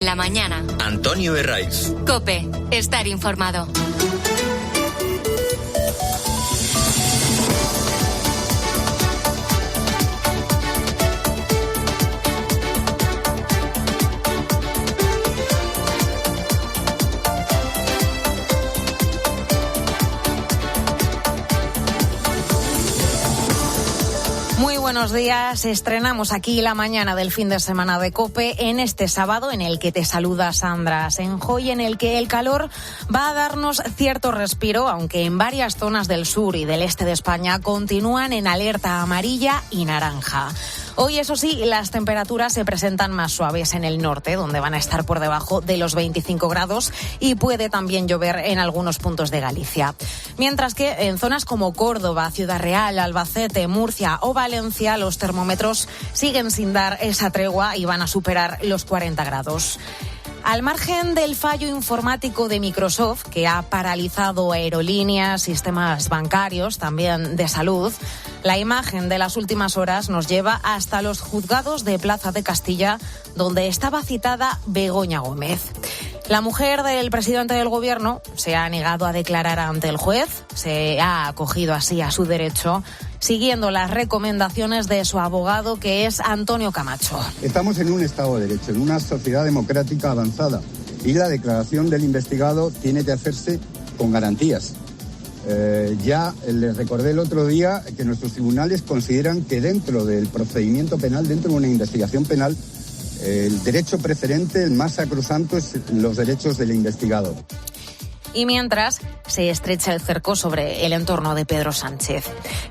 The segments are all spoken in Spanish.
La mañana. Antonio Herraiz. COPE. Estar informado. Muy buenos días, estrenamos aquí la mañana del fin de semana de COPE en este sábado en el que te saluda Sandra Senjo y en el que el calor va a darnos cierto respiro, aunque en varias zonas del sur y del este de España continúan en alerta amarilla y naranja. Hoy, eso sí, las temperaturas se presentan más suaves en el norte, donde van a estar por debajo de los 25 grados y puede también llover en algunos puntos de Galicia. Mientras que en zonas como Córdoba, Ciudad Real, Albacete, Murcia o Valencia, los termómetros siguen sin dar esa tregua y van a superar los 40 grados. Al margen del fallo informático de Microsoft, que ha paralizado aerolíneas, sistemas bancarios, también de salud, la imagen de las últimas horas nos lleva hasta los juzgados de Plaza de Castilla, donde estaba citada Begoña Gómez. La mujer del presidente del gobierno se ha negado a declarar ante el juez, se ha acogido así a su derecho, siguiendo las recomendaciones de su abogado, que es Antonio Camacho. Estamos en un Estado de Derecho, en una sociedad democrática avanzada, y la declaración del investigado tiene que hacerse con garantías. Ya les recordé el otro día que nuestros tribunales consideran que dentro del procedimiento penal, dentro de una investigación penal, el derecho preferente, el más sacrosanto, es los derechos del investigado. Y mientras se estrecha el cerco sobre el entorno de Pedro Sánchez.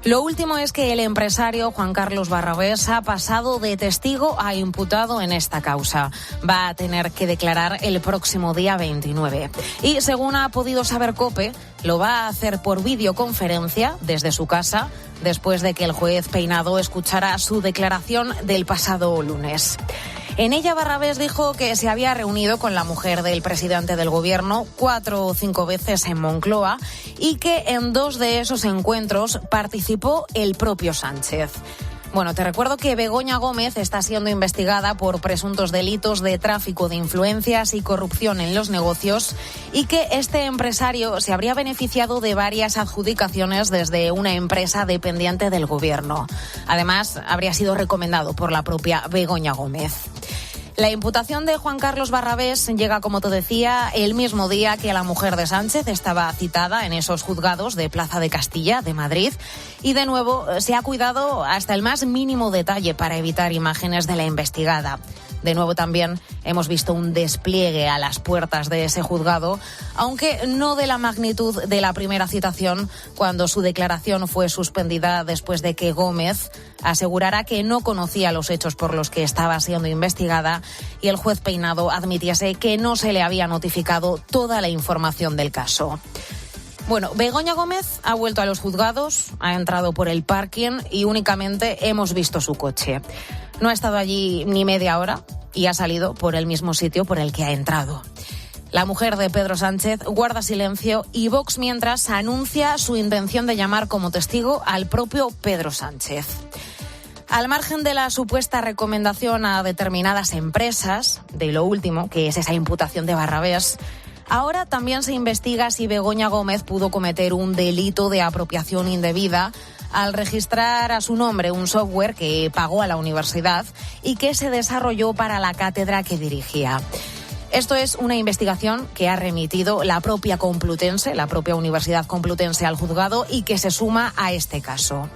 Lo último es que el empresario Juan Carlos Barrabés ha pasado de testigo a imputado en esta causa. Va a tener que declarar el próximo día 29. Y según ha podido saber COPE, lo va a hacer por videoconferencia desde su casa, después de que el juez Peinado escuchara su declaración del pasado lunes. En ella, Barrabés dijo que se había reunido con la mujer del presidente del gobierno 4 o 5 veces en Moncloa y que en 2 de esos encuentros participó el propio Sánchez. Bueno, te recuerdo que Begoña Gómez está siendo investigada por presuntos delitos de tráfico de influencias y corrupción en los negocios y que este empresario se habría beneficiado de varias adjudicaciones desde una empresa dependiente del gobierno. Además, habría sido recomendado por la propia Begoña Gómez. La imputación de Juan Carlos Barrabés llega, como te decía, el mismo día que la mujer de Sánchez estaba citada en esos juzgados de Plaza de Castilla, de Madrid, y de nuevo se ha cuidado hasta el más mínimo detalle para evitar imágenes de la investigada. De nuevo también hemos visto un despliegue a las puertas de ese juzgado, aunque no de la magnitud de la primera citación, cuando su declaración fue suspendida después de que Gómez asegurara que no conocía los hechos por los que estaba siendo investigada y el juez Peinado admitiese que no se le había notificado toda la información del caso. Bueno, Begoña Gómez ha vuelto a los juzgados, ha entrado por el parking y únicamente hemos visto su coche. No ha estado allí ni media hora y ha salido por el mismo sitio por el que ha entrado. La mujer de Pedro Sánchez guarda silencio y Vox, mientras, anuncia su intención de llamar como testigo al propio Pedro Sánchez. Al margen de la supuesta recomendación a determinadas empresas, de lo último, que es esa imputación de Barrabés, ahora también se investiga si Begoña Gómez pudo cometer un delito de apropiación indebida al registrar a su nombre un software que pagó a la universidad y que se desarrolló para la cátedra que dirigía. Esto es una investigación que ha remitido la propia Complutense, la propia Universidad Complutense, al juzgado y que se suma a este caso.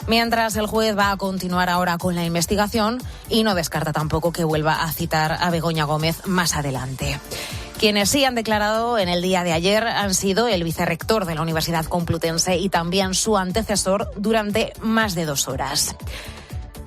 Mientras, el juez va a continuar ahora con la investigación y no descarta tampoco que vuelva a citar a Begoña Gómez más adelante. Quienes sí han declarado en el día de ayer han sido el vicerrector de la Universidad Complutense y también su antecesor durante más de 2 horas.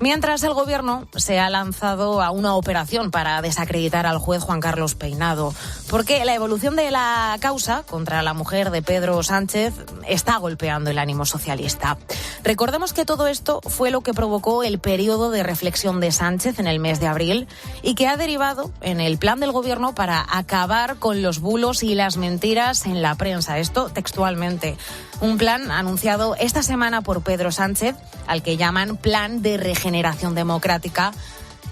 Mientras, el Gobierno se ha lanzado a una operación para desacreditar al juez Juan Carlos Peinado, porque la evolución de la causa contra la mujer de Pedro Sánchez está golpeando el ánimo socialista. Recordemos que todo esto fue lo que provocó el periodo de reflexión de Sánchez en el mes de abril y que ha derivado en el plan del Gobierno para acabar con los bulos y las mentiras en la prensa. Esto textualmente. Un plan anunciado esta semana por Pedro Sánchez, al que llaman Plan de Regeneración Democrática,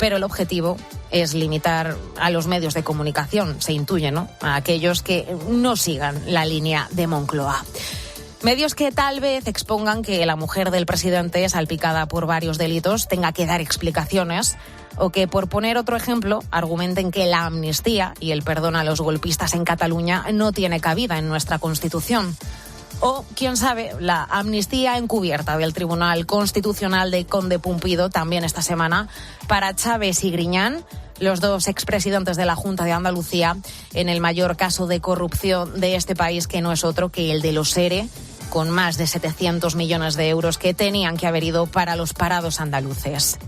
pero el objetivo es limitar a los medios de comunicación, se intuye, ¿no?, a aquellos que no sigan la línea de Moncloa. Medios que tal vez expongan que la mujer del presidente, salpicada por varios delitos, tenga que dar explicaciones, o que, por poner otro ejemplo, argumenten que la amnistía y el perdón a los golpistas en Cataluña no tiene cabida en nuestra Constitución. O, quién sabe, la amnistía encubierta del Tribunal Constitucional de Conde Pumpido también esta semana para Chaves y Griñán, los dos expresidentes de la Junta de Andalucía, en el mayor caso de corrupción de este país, que no es otro que el de los ERE, con más de 700 millones de euros que tenían que haber ido para los parados andaluces.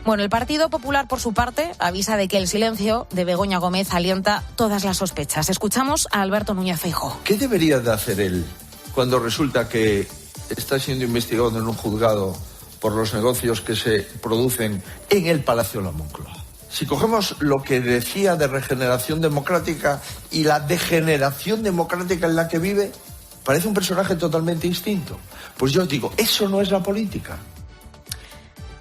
Bueno, el Partido Popular, por su parte, avisa de que el silencio de Begoña Gómez alienta todas las sospechas. Escuchamos a Alberto Núñez Feijóo. ¿Qué debería de hacer él cuando resulta que está siendo investigado en un juzgado por los negocios que se producen en el Palacio de la Moncloa? Si cogemos lo que decía de regeneración democrática y la degeneración democrática en la que vive, parece un personaje totalmente distinto. Pues yo digo, eso no es la política.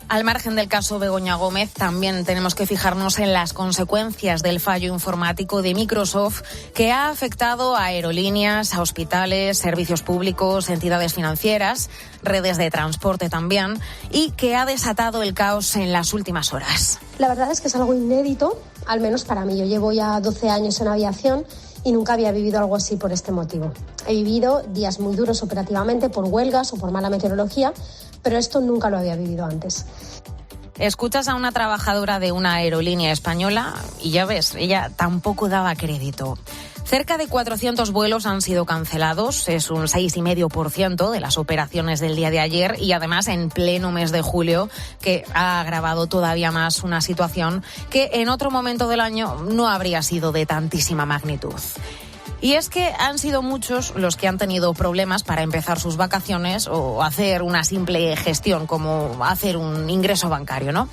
Al margen del caso Begoña Gómez, también tenemos que fijarnos en las consecuencias del fallo informático de Microsoft, que ha afectado a aerolíneas, a hospitales, servicios públicos, entidades financieras, redes de transporte también, y que ha desatado el caos en las últimas horas. La verdad es que es algo inédito, al menos para mí. Yo llevo ya 12 años en aviación y nunca había vivido algo así por este motivo. He vivido días muy duros operativamente por huelgas o por mala meteorología, pero esto nunca lo había vivido antes. Escuchas a una trabajadora de una aerolínea española y ya ves, ella tampoco daba crédito. Cerca de 400 vuelos han sido cancelados, es un 6,5% de las operaciones del día de ayer, y además en pleno mes de julio, que ha agravado todavía más una situación que en otro momento del año no habría sido de tantísima magnitud. Y es que han sido muchos los que han tenido problemas para empezar sus vacaciones o hacer una simple gestión, como hacer un ingreso bancario, ¿no?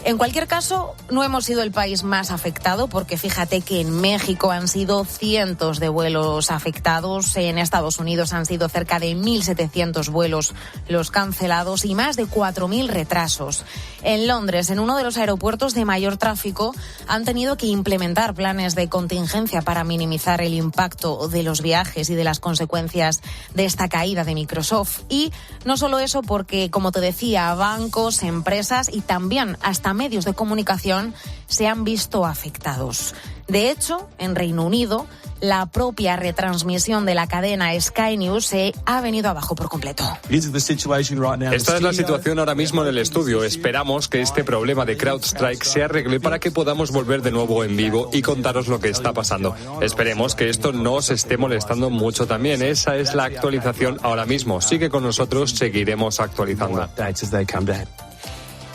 En cualquier caso, no hemos sido el país más afectado, porque fíjate que en México han sido cientos de vuelos afectados, en Estados Unidos han sido cerca de 1.700 vuelos los cancelados y más de 4.000 retrasos. En Londres, en uno de los aeropuertos de mayor tráfico, han tenido que implementar planes de contingencia para minimizar el impacto de los viajes y de las consecuencias de esta caída de Microsoft. Y no solo eso, porque, como te decía, bancos, empresas y también hasta medios de comunicación se han visto afectados. De hecho, en Reino Unido, la propia retransmisión de la cadena Sky News se ha venido abajo por completo. Esta es la situación ahora mismo en el estudio. Esperamos que este problema de CrowdStrike se arregle para que podamos volver de nuevo en vivo y contaros lo que está pasando. Esperemos que esto no os esté molestando mucho también. Esa es la actualización ahora mismo. Sigue con nosotros, seguiremos actualizando.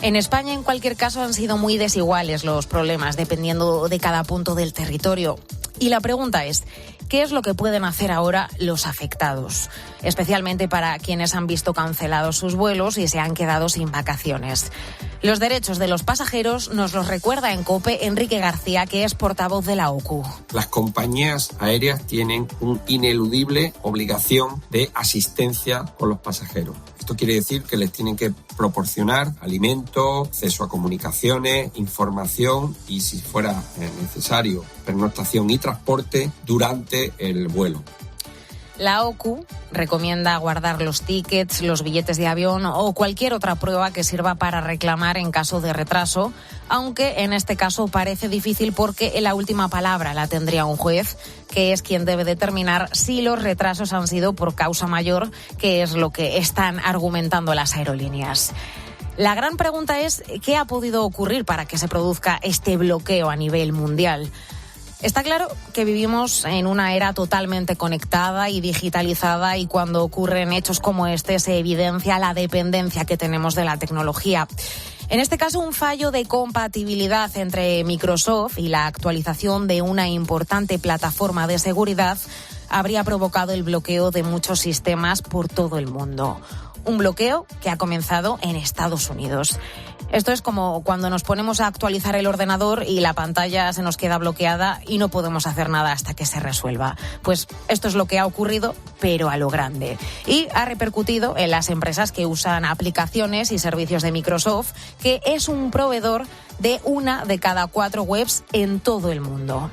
En España, en cualquier caso, han sido muy desiguales los problemas, dependiendo de cada punto del territorio. Y la pregunta es, ¿qué es lo que pueden hacer ahora los afectados? Especialmente para quienes han visto cancelados sus vuelos y se han quedado sin vacaciones. Los derechos de los pasajeros nos los recuerda en COPE Enrique García, que es portavoz de la OCU. Las compañías aéreas tienen una ineludible obligación de asistencia con los pasajeros. Esto quiere decir que les tienen que proporcionar alimento, acceso a comunicaciones, información y, si fuera necesario, pernoctación y transporte durante el vuelo. La OCU recomienda guardar los tickets, los billetes de avión o cualquier otra prueba que sirva para reclamar en caso de retraso, aunque en este caso parece difícil porque la última palabra la tendría un juez, que es quien debe determinar si los retrasos han sido por causa mayor, que es lo que están argumentando las aerolíneas. La gran pregunta es, ¿qué ha podido ocurrir para que se produzca este bloqueo a nivel mundial? Está claro que vivimos en una era totalmente conectada y digitalizada, y cuando ocurren hechos como este se evidencia la dependencia que tenemos de la tecnología. En este caso, un fallo de compatibilidad entre Microsoft y la actualización de una importante plataforma de seguridad habría provocado el bloqueo de muchos sistemas por todo el mundo. un bloqueo que ha comenzado en Estados Unidos. Esto es como cuando nos ponemos a actualizar el ordenador y la pantalla se nos queda bloqueada y no podemos hacer nada hasta que se resuelva. Pues esto es lo que ha ocurrido, pero a lo grande. Y ha repercutido en las empresas que usan aplicaciones y servicios de Microsoft, que es un proveedor de 1 de cada 4 webs en todo el mundo.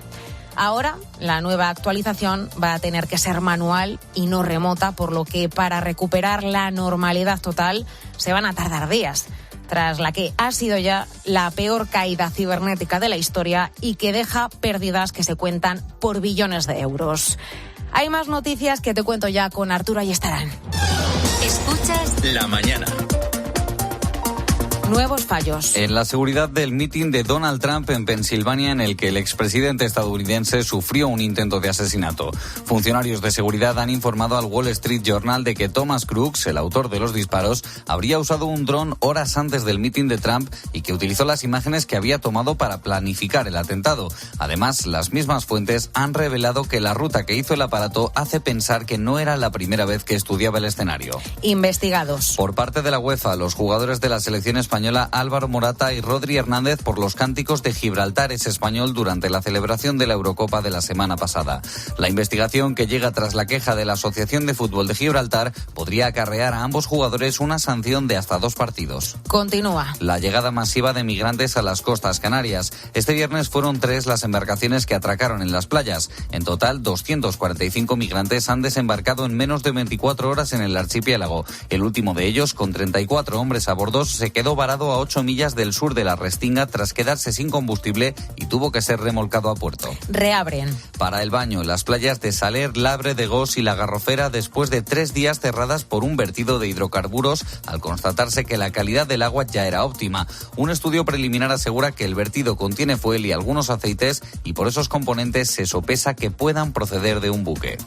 Ahora, la nueva actualización va a tener que ser manual y no remota, por lo que para recuperar la normalidad total se van a tardar días, tras la que ha sido ya la peor caída cibernética de la historia y que deja pérdidas que se cuentan por billones de euros. Hay más noticias que te cuento ya con Arturo Ayestarán. Escuchas La mañana. Nuevos fallos. En la seguridad del mitin de Donald Trump en Pensilvania, en el que el expresidente estadounidense sufrió un intento de asesinato. Funcionarios de seguridad han informado al Wall Street Journal de que Thomas Crooks, el autor de los disparos, habría usado un dron horas antes del mitin de Trump y que utilizó las imágenes que había tomado para planificar el atentado. Además, las mismas fuentes han revelado que la ruta que hizo el aparato hace pensar que no era la primera vez que estudiaba el escenario. Investigados. Por parte de la UEFA, los jugadores de la selección española Álvaro Morata y Rodri Hernández por los cánticos de Gibraltar es español durante la celebración de la Eurocopa de la semana pasada. La investigación, que llega tras la queja de la Asociación de Fútbol de Gibraltar, podría acarrear a ambos jugadores una sanción de hasta 2 partidos. Continúa. La llegada masiva de migrantes a las costas canarias. Este viernes fueron 3 las embarcaciones que atracaron en las playas. En total, 245 migrantes han desembarcado en menos de 24 horas en el archipiélago. El último de ellos, con 34 hombres a bordo, se quedó varado a 8 millas del sur de la Restinga tras quedarse sin combustible y tuvo que ser remolcado a puerto. Reabren. Para el baño, las playas de Saler, Labre de Gos y La Garrofera, después de 3 días cerradas por un vertido de hidrocarburos, al constatarse que la calidad del agua ya era óptima. Un estudio preliminar asegura que el vertido contiene fuel y algunos aceites y por esos componentes se sopesa que puedan proceder de un buque.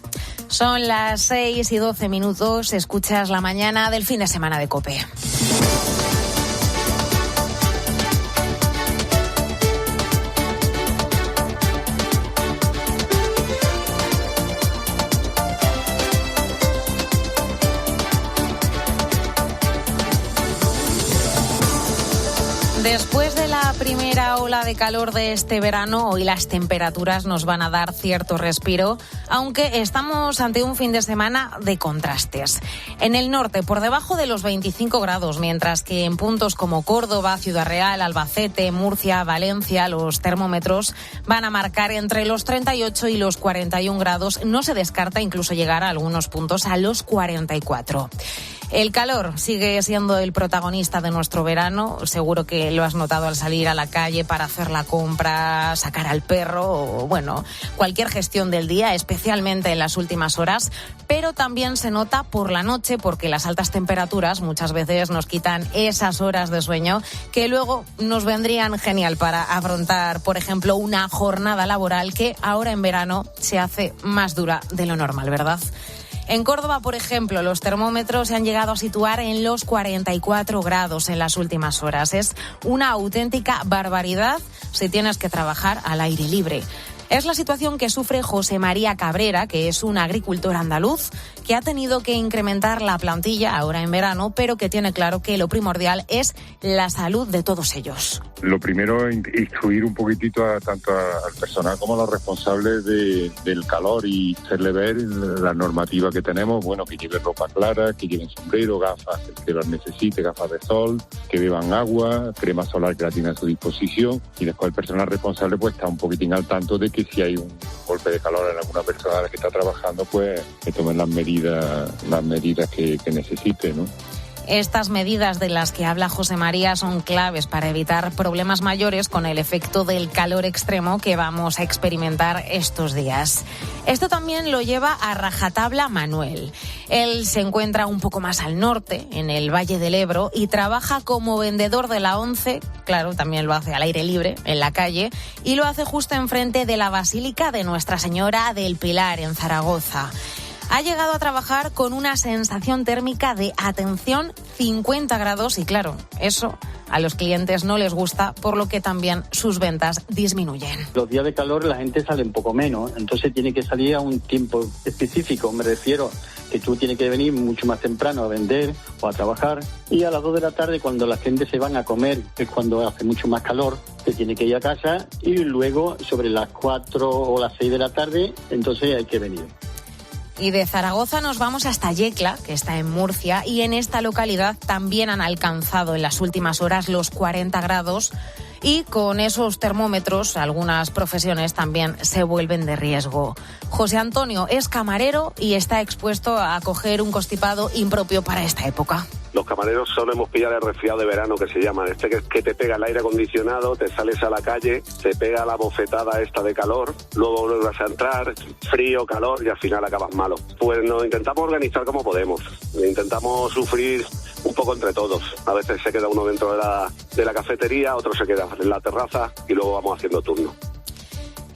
Son las 6:12. Escuchas La mañana del fin de semana de COPE. Después de la primera ola de calor de este verano, hoy las temperaturas nos van a dar cierto respiro, aunque estamos ante un fin de semana de contrastes. En el norte, por debajo de los 25 grados, mientras que en puntos como Córdoba, Ciudad Real, Albacete, Murcia, Valencia, los termómetros van a marcar entre los 38 y los 41 grados. No se descarta incluso llegar a algunos puntos a los 44. El calor sigue siendo el protagonista de nuestro verano. Seguro que lo has notado al salir a la calle para hacer la compra, sacar al perro o, bueno, cualquier gestión del día, especialmente en las últimas horas. Pero también se nota por la noche, porque las altas temperaturas muchas veces nos quitan esas horas de sueño que luego nos vendrían genial para afrontar, por ejemplo, una jornada laboral que ahora en verano se hace más dura de lo normal, ¿verdad? En Córdoba, por ejemplo, los termómetros se han llegado a situar en los 44 grados en las últimas horas. Es una auténtica barbaridad si tienes que trabajar al aire libre. Es la situación que sufre José María Cabrera, que es un agricultor andaluz que ha tenido que incrementar la plantilla ahora en verano, pero que tiene claro que lo primordial es la salud de todos ellos. Lo primero es instruir un poquitito tanto al personal como a los responsables del calor y hacerle ver la normativa que tenemos, bueno, que lleven ropa clara, que lleven sombrero, gafas que las necesite, gafas de sol, que beban agua, crema solar que la tiene a su disposición, y después el personal responsable pues está un poquitín al tanto de que si hay un golpe de calor en alguna persona que está trabajando, pues que tomen las medidas que necesite, ¿no? Estas medidas de las que habla José María son claves para evitar problemas mayores con el efecto del calor extremo que vamos a experimentar estos días. Esto también lo lleva a rajatabla Manuel. Él se encuentra un poco más al norte, en el Valle del Ebro, y trabaja como vendedor de la ONCE. Claro, también lo hace al aire libre, en la calle, y lo hace justo enfrente de la Basílica de Nuestra Señora del Pilar, en Zaragoza. ha llegado a trabajar con una sensación térmica de, atención, 50 grados y claro, eso a los clientes no les gusta, por lo que también sus ventas disminuyen. Los días de calor la gente sale un poco menos, entonces tiene que salir a un tiempo específico, me refiero que tú tienes que venir mucho más temprano a vender o a trabajar, y a las 2 de la tarde cuando la gente se van a comer, es cuando hace mucho más calor, se tiene que ir a casa y luego sobre las 4 o las 6 de la tarde, entonces hay que venir. Y de Zaragoza nos vamos hasta Yecla, que está en Murcia, y en esta localidad también han alcanzado en las últimas horas los 40 grados y con esos termómetros algunas profesiones también se vuelven de riesgo. José Antonio es camarero y está expuesto a coger un constipado impropio para esta época. Los camareros solemos pillar el resfriado de verano, que se llama, que te pega el aire acondicionado, te sales a la calle, te pega la bofetada esta de calor, luego vuelves a entrar, frío, calor y al final acabas malo. Pues nos intentamos organizar como podemos, intentamos sufrir un poco entre todos. A veces se queda uno dentro de la cafetería, otro se queda en la terraza y luego vamos haciendo turno.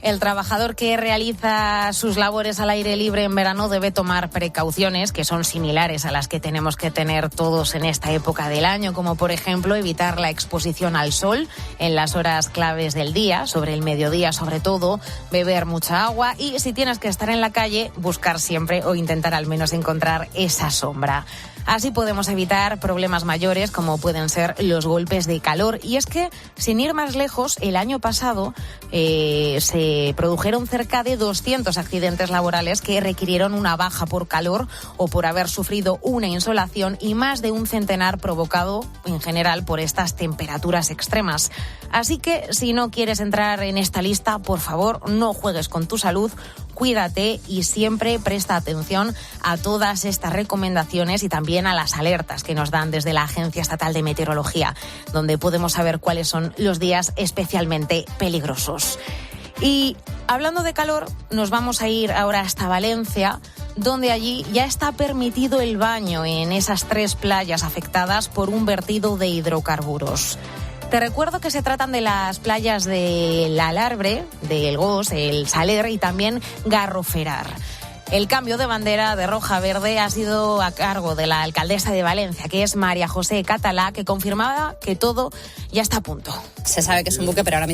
El trabajador que realiza sus labores al aire libre en verano debe tomar precauciones que son similares a las que tenemos que tener todos en esta época del año, como por ejemplo evitar la exposición al sol en las horas claves del día, sobre el mediodía sobre todo, beber mucha agua y si tienes que estar en la calle, buscar siempre o intentar al menos encontrar esa sombra. Así podemos evitar problemas mayores como pueden ser los golpes de calor. Y es que, sin ir más lejos, el año pasado se produjeron cerca de 200 accidentes laborales que requirieron una baja por calor o por haber sufrido una insolación y más de un centenar provocado en general por estas temperaturas extremas. Así que, si no quieres entrar en esta lista, por favor, no juegues con tu salud. Cuídate y siempre presta atención a todas estas recomendaciones y también a las alertas que nos dan desde la Agencia Estatal de Meteorología, donde podemos saber cuáles son los días especialmente peligrosos. Y hablando de calor, nos vamos a ir ahora hasta Valencia, donde allí ya está permitido el baño en esas 3 playas afectadas por un vertido de hidrocarburos. Te recuerdo que se tratan de las playas del Alarbre, del Gos, el Saler y también Garroferar. El cambio de bandera de roja a verde ha sido a cargo de la alcaldesa de Valencia, que es María José Catalá, que confirmaba que todo ya está a punto. Se sabe que es un buque, pero ahora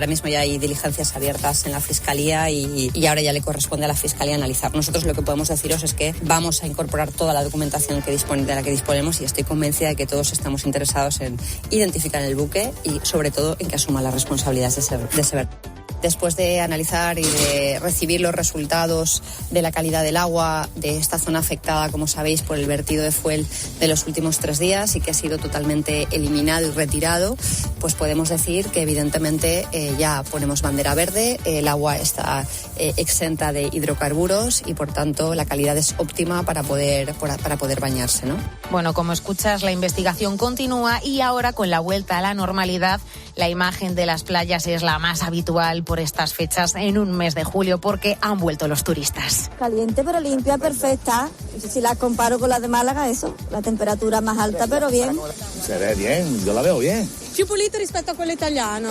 mismo ya hay diligencias abiertas en la Fiscalía y ahora ya le corresponde a la Fiscalía analizar. Nosotros lo que podemos deciros es que vamos a incorporar toda la documentación de la que disponemos y estoy convencida de que todos estamos interesados en identificar el buque y sobre todo en que asuma las responsabilidades de ese vertido. Después de analizar y de recibir los resultados de la calidad del agua de esta zona afectada, como sabéis, por el vertido de fuel de los últimos 3 días y que ha sido totalmente eliminado y retirado, pues podemos decir que evidentemente ya ponemos bandera verde, el agua está exenta de hidrocarburos y por tanto la calidad es óptima para poder bañarse, ¿no? Bueno, como escuchas, la investigación continúa y ahora con la vuelta a la normalidad, la imagen de las playas es la más habitual por estas fechas en un mes de julio porque han vuelto los turistas. Caliente pero limpia, perfecta. Si la comparo con la de Málaga, eso, la temperatura más alta pero bien. Se ve bien, yo la veo bien. Più pulito rispetto a quello italiano.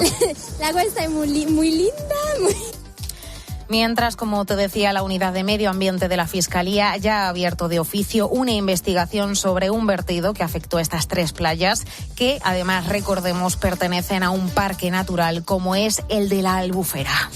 La agua está muy linda, muy... Mientras, como te decía, la Unidad de Medio Ambiente de la Fiscalía ya ha abierto de oficio una investigación sobre un vertido que afectó a estas 3 playas, que además, recordemos, pertenecen a un parque natural como es el de la Albufera.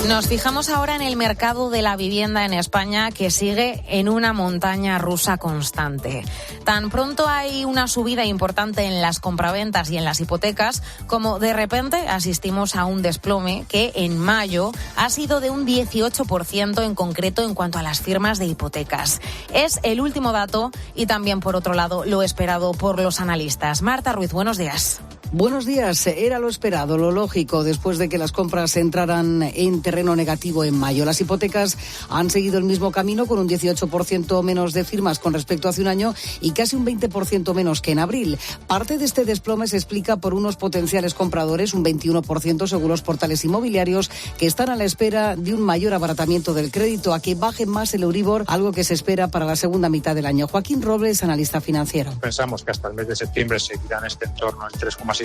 Nos fijamos ahora en el mercado de la vivienda en España, que sigue en una montaña rusa constante. Tan pronto hay una subida importante en las compraventas y en las hipotecas, como de repente asistimos a un desplome que en mayo ha sido de un 18% en concreto en cuanto a las firmas de hipotecas. Es el último dato y también, por otro lado, lo esperado por los analistas. Marta Ruiz, buenos días. Buenos días. Era lo esperado, lo lógico, después de que las compras entraran en terreno negativo en mayo. Las hipotecas han seguido el mismo camino, con un 18% menos de firmas con respecto a hace un año y casi un 20% menos que en abril. Parte de este desplome se explica por unos potenciales compradores, un 21% según los portales inmobiliarios, que están a la espera de un mayor abaratamiento del crédito, a que baje más el Euribor, algo que se espera para la segunda mitad del año. Joaquín Robles, analista financiero. Pensamos que hasta el mes de septiembre seguirá en este entorno del 3,6%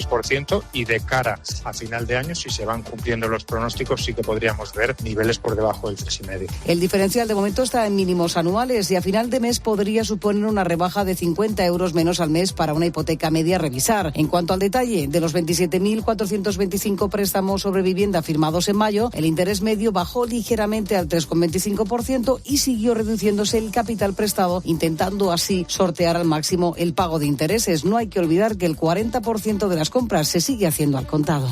y de cara a final de año, si se van cumpliendo los pronósticos, sí que podríamos ver niveles por debajo del 3,5%. El diferencial de momento está en mínimos anuales y a final de mes podría suponer una rebaja de 50 euros menos al mes para una hipoteca media a revisar. En cuanto al detalle, de los 27.425 préstamos sobre vivienda firmados en mayo, el interés medio bajó ligeramente al 3,25% y siguió reduciéndose el capital prestado, intentando así sortear al máximo el pago de intereses. No hay que olvidar que el 40% de las compras se sigue haciendo al contado.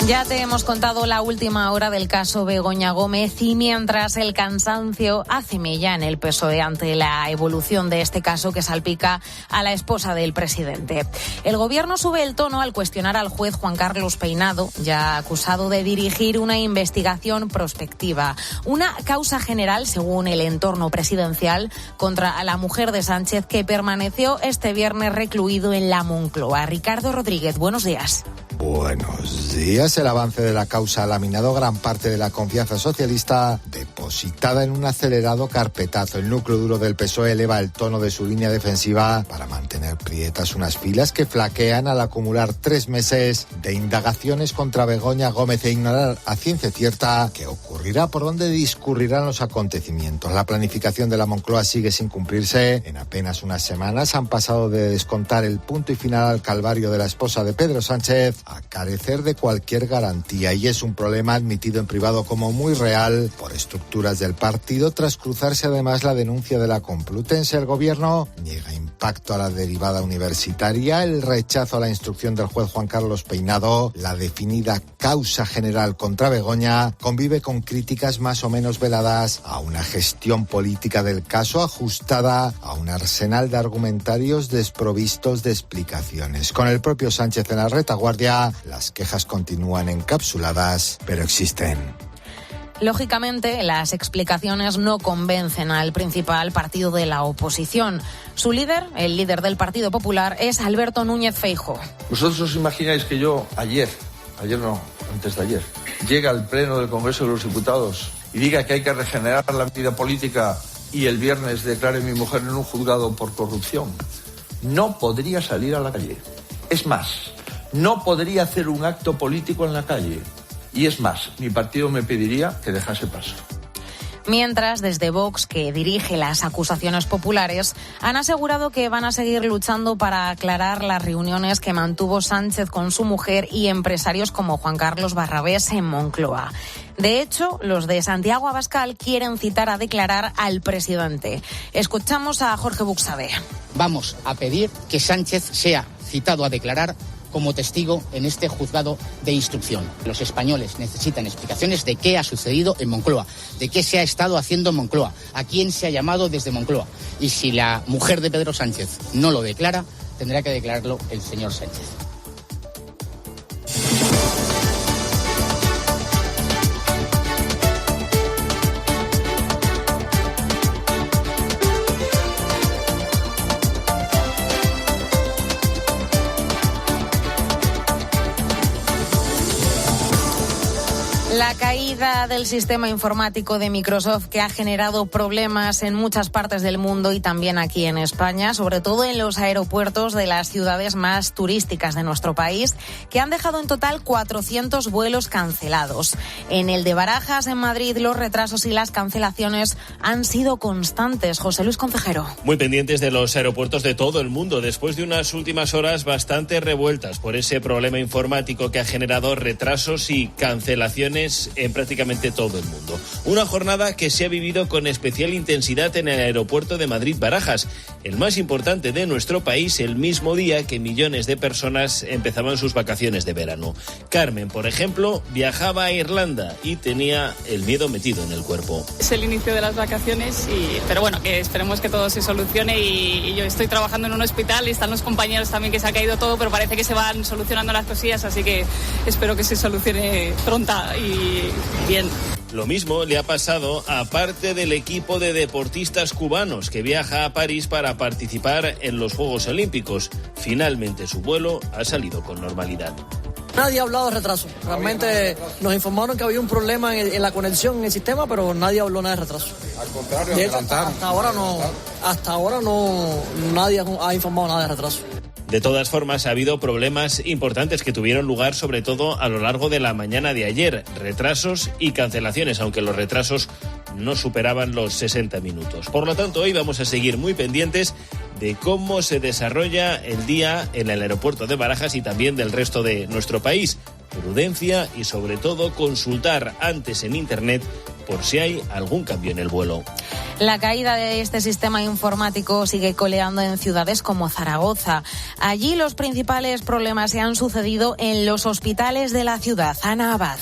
Ya te hemos contado la última hora del caso Begoña Gómez y mientras el cansancio hace mella en el PSOE ante la evolución de este caso que salpica a la esposa del presidente. El gobierno sube el tono al cuestionar al juez Juan Carlos Peinado, ya acusado de dirigir una investigación prospectiva. Una causa general, según el entorno presidencial, contra la mujer de Sánchez que permaneció este viernes recluido en la Moncloa. Ricardo Rodríguez, buenos días. Buenos días. El avance de la causa ha laminado gran parte de la confianza socialista depositada en un acelerado carpetazo. El núcleo duro del PSOE eleva el tono de su línea defensiva para mantener prietas unas filas que flaquean al acumular 3 meses de indagaciones contra Begoña Gómez e ignorar a ciencia cierta qué ocurrirá, por dónde discurrirán los acontecimientos. La planificación de la Moncloa sigue sin cumplirse. En apenas unas semanas han pasado de descontar el punto y final al calvario de la esposa de Pedro Sánchez a carecer de cualquier garantía, y es un problema admitido en privado como muy real por estructuras del partido, tras cruzarse además la denuncia de la Complutense. El gobierno niega impacto a la derivada universitaria, el rechazo a la instrucción del juez Juan Carlos Peinado, la definida causa general contra Begoña, convive con críticas más o menos veladas a una gestión política del caso ajustada a un arsenal de argumentarios desprovistos de explicaciones. Con el propio Sánchez en la retaguardia, las quejas continúan encapsuladas, pero existen. Lógicamente, las explicaciones no convencen al principal partido de la oposición. Su líder, el líder del Partido Popular, es Alberto Núñez Feijóo. ¿Vosotros os imagináis que yo ayer no, antes de ayer, llegue al Pleno del Congreso de los Diputados y diga que hay que regenerar la vida política y el viernes declare a mi mujer en un juzgado por corrupción? No podría salir a la calle. Es más, no podría hacer un acto político en la calle. Y es más, mi partido me pediría que dejase paso. Mientras, desde Vox, que dirige las acusaciones populares, han asegurado que van a seguir luchando para aclarar las reuniones que mantuvo Sánchez con su mujer y empresarios como Juan Carlos Barrabés en Moncloa. De hecho, los de Santiago Abascal quieren citar a declarar al presidente. Escuchamos a Jorge Buxade. Vamos a pedir que Sánchez sea citado a declarar como testigo en este juzgado de instrucción. Los españoles necesitan explicaciones de qué ha sucedido en Moncloa, de qué se ha estado haciendo en Moncloa, a quién se ha llamado desde Moncloa. Y si la mujer de Pedro Sánchez no lo declara, tendrá que declararlo el señor Sánchez. La caída del sistema informático de Microsoft, que ha generado problemas en muchas partes del mundo y también aquí en España, sobre todo en los aeropuertos de las ciudades más turísticas de nuestro país, que han dejado en total 400 vuelos cancelados. En el de Barajas, en Madrid, los retrasos y las cancelaciones han sido constantes. José Luis Concejero. Muy pendientes de los aeropuertos de todo el mundo, después de unas últimas horas bastante revueltas por ese problema informático que ha generado retrasos y cancelaciones en prácticamente todo el mundo. Una jornada que se ha vivido con especial intensidad en el aeropuerto de Madrid-Barajas. el más importante de nuestro país, el mismo día que millones de personas empezaban sus vacaciones de verano. Carmen, por ejemplo, viajaba a Irlanda y tenía el miedo metido en el cuerpo. Es el inicio de las vacaciones, pero bueno, que esperemos que todo se solucione y yo estoy trabajando en un hospital y están los compañeros también que se ha caído todo, pero parece que se van solucionando las cosillas, así que espero que se solucione pronto y bien. Lo mismo le ha pasado a parte del equipo de deportistas cubanos que viaja a París para participar en los Juegos Olímpicos. Finalmente su vuelo ha salido con normalidad. Nadie ha hablado de retraso. Realmente nos informaron que había un problema en la conexión en el sistema, pero nadie habló nada de retraso. Al contrario, de hecho, hasta ahora no nadie ha informado nada de retraso. De todas formas, ha habido problemas importantes que tuvieron lugar sobre todo a lo largo de la mañana de ayer. Retrasos y cancelaciones, aunque los retrasos no superaban los 60 minutos. Por lo tanto, hoy vamos a seguir muy pendientes de cómo se desarrolla el día en el aeropuerto de Barajas y también del resto de nuestro país. Prudencia y sobre todo consultar antes en Internet por si hay algún cambio en el vuelo. La caída de este sistema informático sigue coleando en ciudades como Zaragoza. Allí los principales problemas se han sucedido en los hospitales de la ciudad. Ana Abad.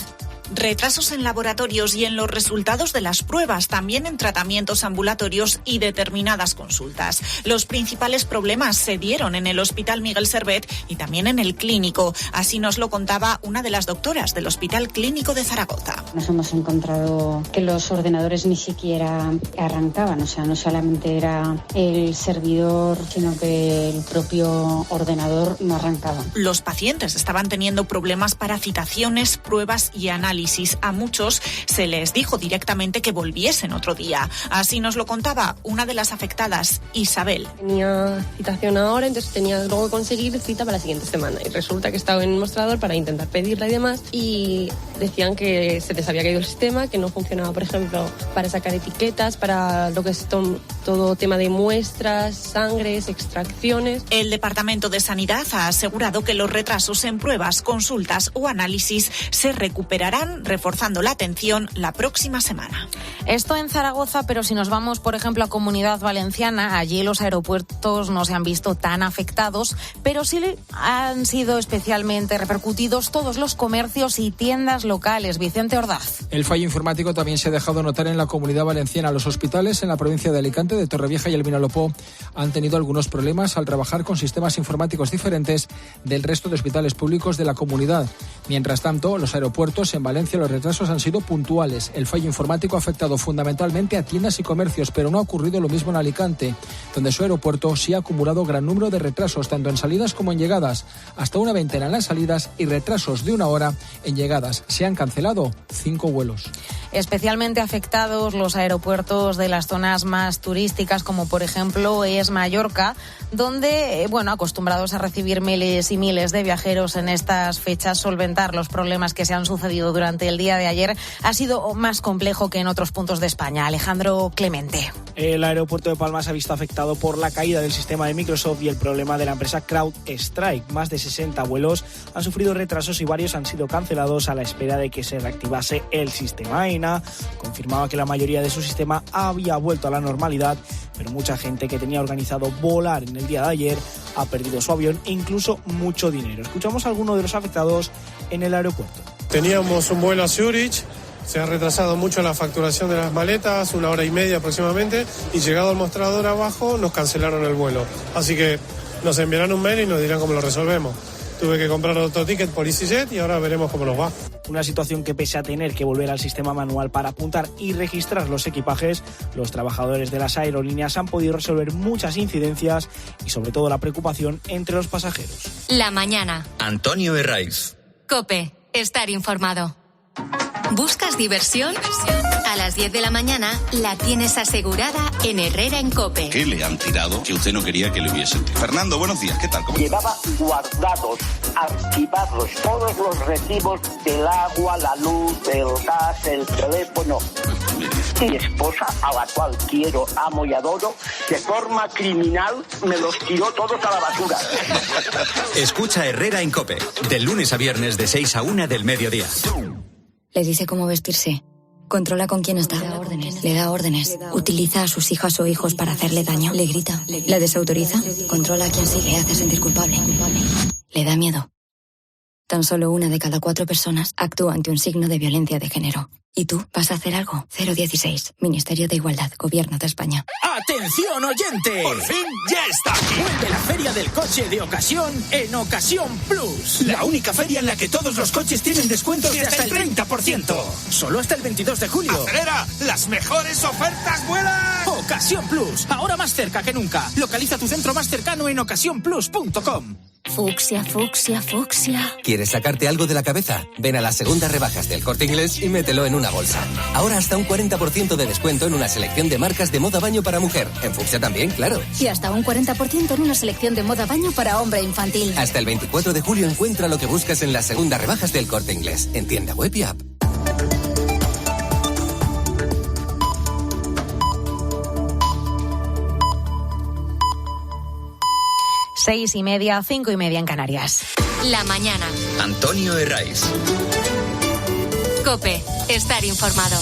Retrasos en laboratorios y en los resultados de las pruebas, también en tratamientos ambulatorios y determinadas consultas. Los principales problemas se dieron en el Hospital Miguel Servet y también en el Clínico. Así nos lo contaba una de las doctoras del Hospital Clínico de Zaragoza. Nos hemos encontrado que los ordenadores ni siquiera arrancaban, o sea, no solamente era el servidor, sino que el propio ordenador no arrancaba. Los pacientes estaban teniendo problemas para citaciones, pruebas y análisis. A muchos se les dijo directamente que volviesen otro día. Así nos lo contaba una de las afectadas, Isabel. Tenía citación ahora, entonces tenía luego que conseguir cita para la siguiente semana. Y resulta que estaba en el mostrador para intentar pedirla y demás. Y decían que se les había caído el sistema, que no funcionaba, por ejemplo, para sacar etiquetas, para lo que es todo tema de muestras, sangres, extracciones. El Departamento de Sanidad ha asegurado que los retrasos en pruebas, consultas o análisis se recuperarán, reforzando la atención la próxima semana. Esto en Zaragoza, pero si nos vamos, por ejemplo, a Comunidad Valenciana, allí los aeropuertos no se han visto tan afectados, pero sí han sido especialmente repercutidos todos los comercios y tiendas locales. Vicente Ordaz. El fallo informático también se ha dejado notar en la Comunidad Valenciana. Los hospitales en la provincia de Alicante, de Torrevieja y el Vinalopó han tenido algunos problemas al trabajar con sistemas informáticos diferentes del resto de hospitales públicos de la comunidad. Mientras tanto, los aeropuertos en Valencia los retrasos han sido puntuales. El fallo informático ha afectado fundamentalmente a tiendas y comercios, pero no ha ocurrido lo mismo en Alicante, donde su aeropuerto sí ha acumulado gran número de retrasos, tanto en salidas como en llegadas. Hasta una veintena en las salidas y retrasos de 1 hora en llegadas. Se han cancelado 5 vuelos. Especialmente afectados los aeropuertos de las zonas más turísticas, como por ejemplo es Mallorca, donde, acostumbrados a recibir miles y miles de viajeros en estas fechas, solventar los problemas que se han sucedido durante el día de ayer ha sido más complejo que en otros puntos de España. Alejandro Clemente. El aeropuerto de Palma se ha visto afectado por la caída del sistema de Microsoft y el problema de la empresa CrowdStrike. Más de 60 vuelos han sufrido retrasos y varios han sido cancelados a la espera de que se reactivase el sistema. AENA confirmaba que la mayoría de su sistema había vuelto a la normalidad, pero mucha gente que tenía organizado volar en el día de ayer ha perdido su avión e incluso mucho dinero. Escuchamos a alguno de los afectados en el aeropuerto. Teníamos un vuelo a Zurich, se ha retrasado mucho la facturación de las maletas, 1 hora y media aproximadamente, y llegado al mostrador abajo nos cancelaron el vuelo. Así que nos enviarán un mail y nos dirán cómo lo resolvemos. Tuve que comprar otro ticket por EasyJet y ahora veremos cómo nos va. Una situación que, pese a tener que volver al sistema manual para apuntar y registrar los equipajes, los trabajadores de las aerolíneas han podido resolver muchas incidencias y sobre todo la preocupación entre los pasajeros. La mañana. Antonio Herraiz. COPE. Estar informado. ¿Buscas diversión? A las 10 de la mañana la tienes asegurada en Herrera en COPE. ¿Qué le han tirado que usted no quería que le hubiesen tirado? Fernando, buenos días, ¿qué tal? ¿Cómo? Llevaba guardados, archivados, todos los recibos del agua, la luz, el gas, el teléfono. Mi esposa, a la cual quiero, amo y adoro, de forma criminal me los tiró todos a la basura. Escucha Herrera en COPE, de lunes a viernes de 6 a 1 del mediodía. Le dice cómo vestirse, Controla con quién está. Le da órdenes. Utiliza a sus hijas o hijos para hacerle daño. Le grita. La desautoriza. Controla a quien sí le hace sentir culpable. Le da miedo. Tan solo 1 de cada 4 personas actúa ante un signo de violencia de género. ¿Y tú vas a hacer algo? 016. Ministerio de Igualdad. Gobierno de España. ¡Atención, oyente! ¡Por fin ya está aquí! Vuelve la Feria del Coche de Ocasión en Ocasión Plus. La única feria en la que todos los coches tienen descuentos de hasta el 30%. Solo hasta el 22 de julio. ¡Acelera! ¡Las mejores ofertas vuelan! Ocasión Plus. Ahora más cerca que nunca. Localiza tu centro más cercano en ocasiónplus.com. Fucsia, fucsia, fucsia. ¿Quieres sacarte algo de la cabeza? Ven a las segundas rebajas del Corte Inglés y mételo en una bolsa. Ahora hasta un 40% de descuento en una selección de marcas de moda baño para mujer. En fucsia también, claro. Y hasta un 40% en una selección de moda baño para hombre infantil. Hasta el 24 de julio encuentra lo que buscas en las segundas rebajas del Corte Inglés. En tienda web y app. Seis y media, 5 y media en Canarias. La mañana. Antonio Herraiz. COPE. Estar informado.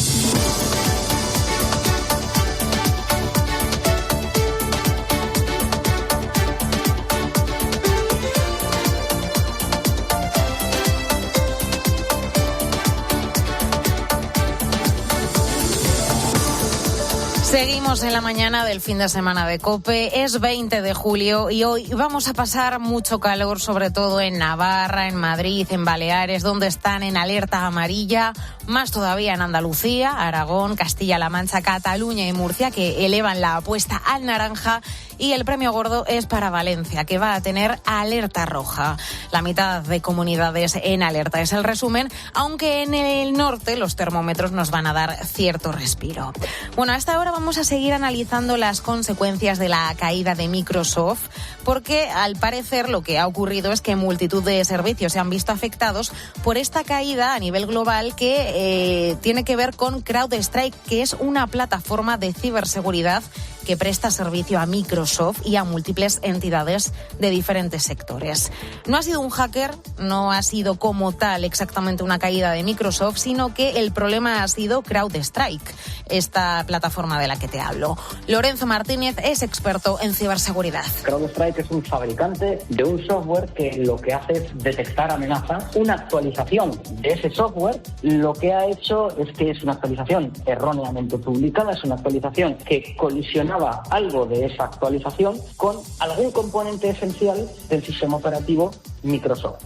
Seguimos en la mañana del fin de semana de COPE. Es 20 de julio y hoy vamos a pasar mucho calor, sobre todo en Navarra, en Madrid, en Baleares, donde están en alerta amarilla. Más todavía en Andalucía, Aragón, Castilla-La Mancha, Cataluña y Murcia, que elevan la apuesta al naranja. Y el premio gordo es para Valencia, que va a tener alerta roja. La mitad de comunidades en alerta es el resumen, aunque en el norte los termómetros nos van a dar cierto respiro. Bueno, a esta hora vamos a seguir analizando las consecuencias de la caída de Microsoft, porque al parecer lo que ha ocurrido es que multitud de servicios se han visto afectados por esta caída a nivel global que tiene que ver con CrowdStrike, que es una plataforma de ciberseguridad que presta servicio a Microsoft y a múltiples entidades de diferentes sectores. No ha sido un hacker, no ha sido como tal exactamente una caída de Microsoft, sino que el problema ha sido CrowdStrike, esta plataforma de la que te hablo. Lorenzo Martínez es experto en ciberseguridad. CrowdStrike es un fabricante de un software que lo que hace es detectar amenazas. Una actualización de ese software lo que ha hecho es que es una actualización erróneamente publicada, es una actualización que colisionaba algo de esa actualización con algún componente esencial del sistema operativo Microsoft.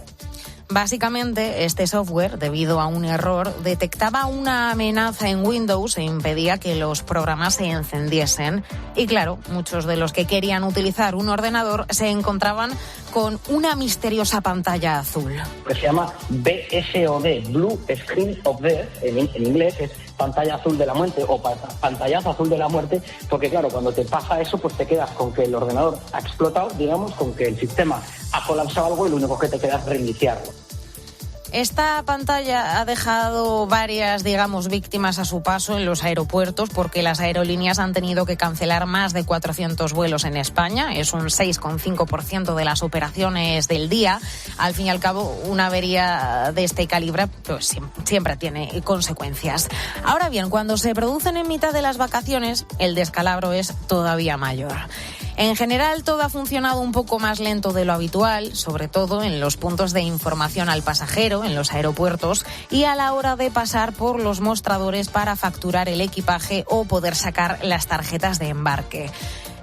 Básicamente, este software, debido a un error, detectaba una amenaza en Windows e impedía que los programas se encendiesen. Y claro, muchos de los que querían utilizar un ordenador se encontraban con una misteriosa pantalla azul. Que se llama BSOD, Blue Screen of Death, en inglés es pantalla azul de la muerte o pantallazo azul de la muerte, porque claro, cuando te pasa eso, pues te quedas con que el ordenador ha explotado, digamos, con que el sistema ha colapsado algo y lo único que te queda es reiniciarlo. Esta pantalla ha dejado varias, víctimas a su paso en los aeropuertos, porque las aerolíneas han tenido que cancelar más de 400 vuelos en España. Es un 6,5% de las operaciones del día. Al fin y al cabo, una avería de este calibre pues, siempre tiene consecuencias. Ahora bien, cuando se producen en mitad de las vacaciones, el descalabro es todavía mayor. En general, todo ha funcionado un poco más lento de lo habitual, sobre todo en los puntos de información al pasajero, en los aeropuertos, y a la hora de pasar por los mostradores para facturar el equipaje o poder sacar las tarjetas de embarque.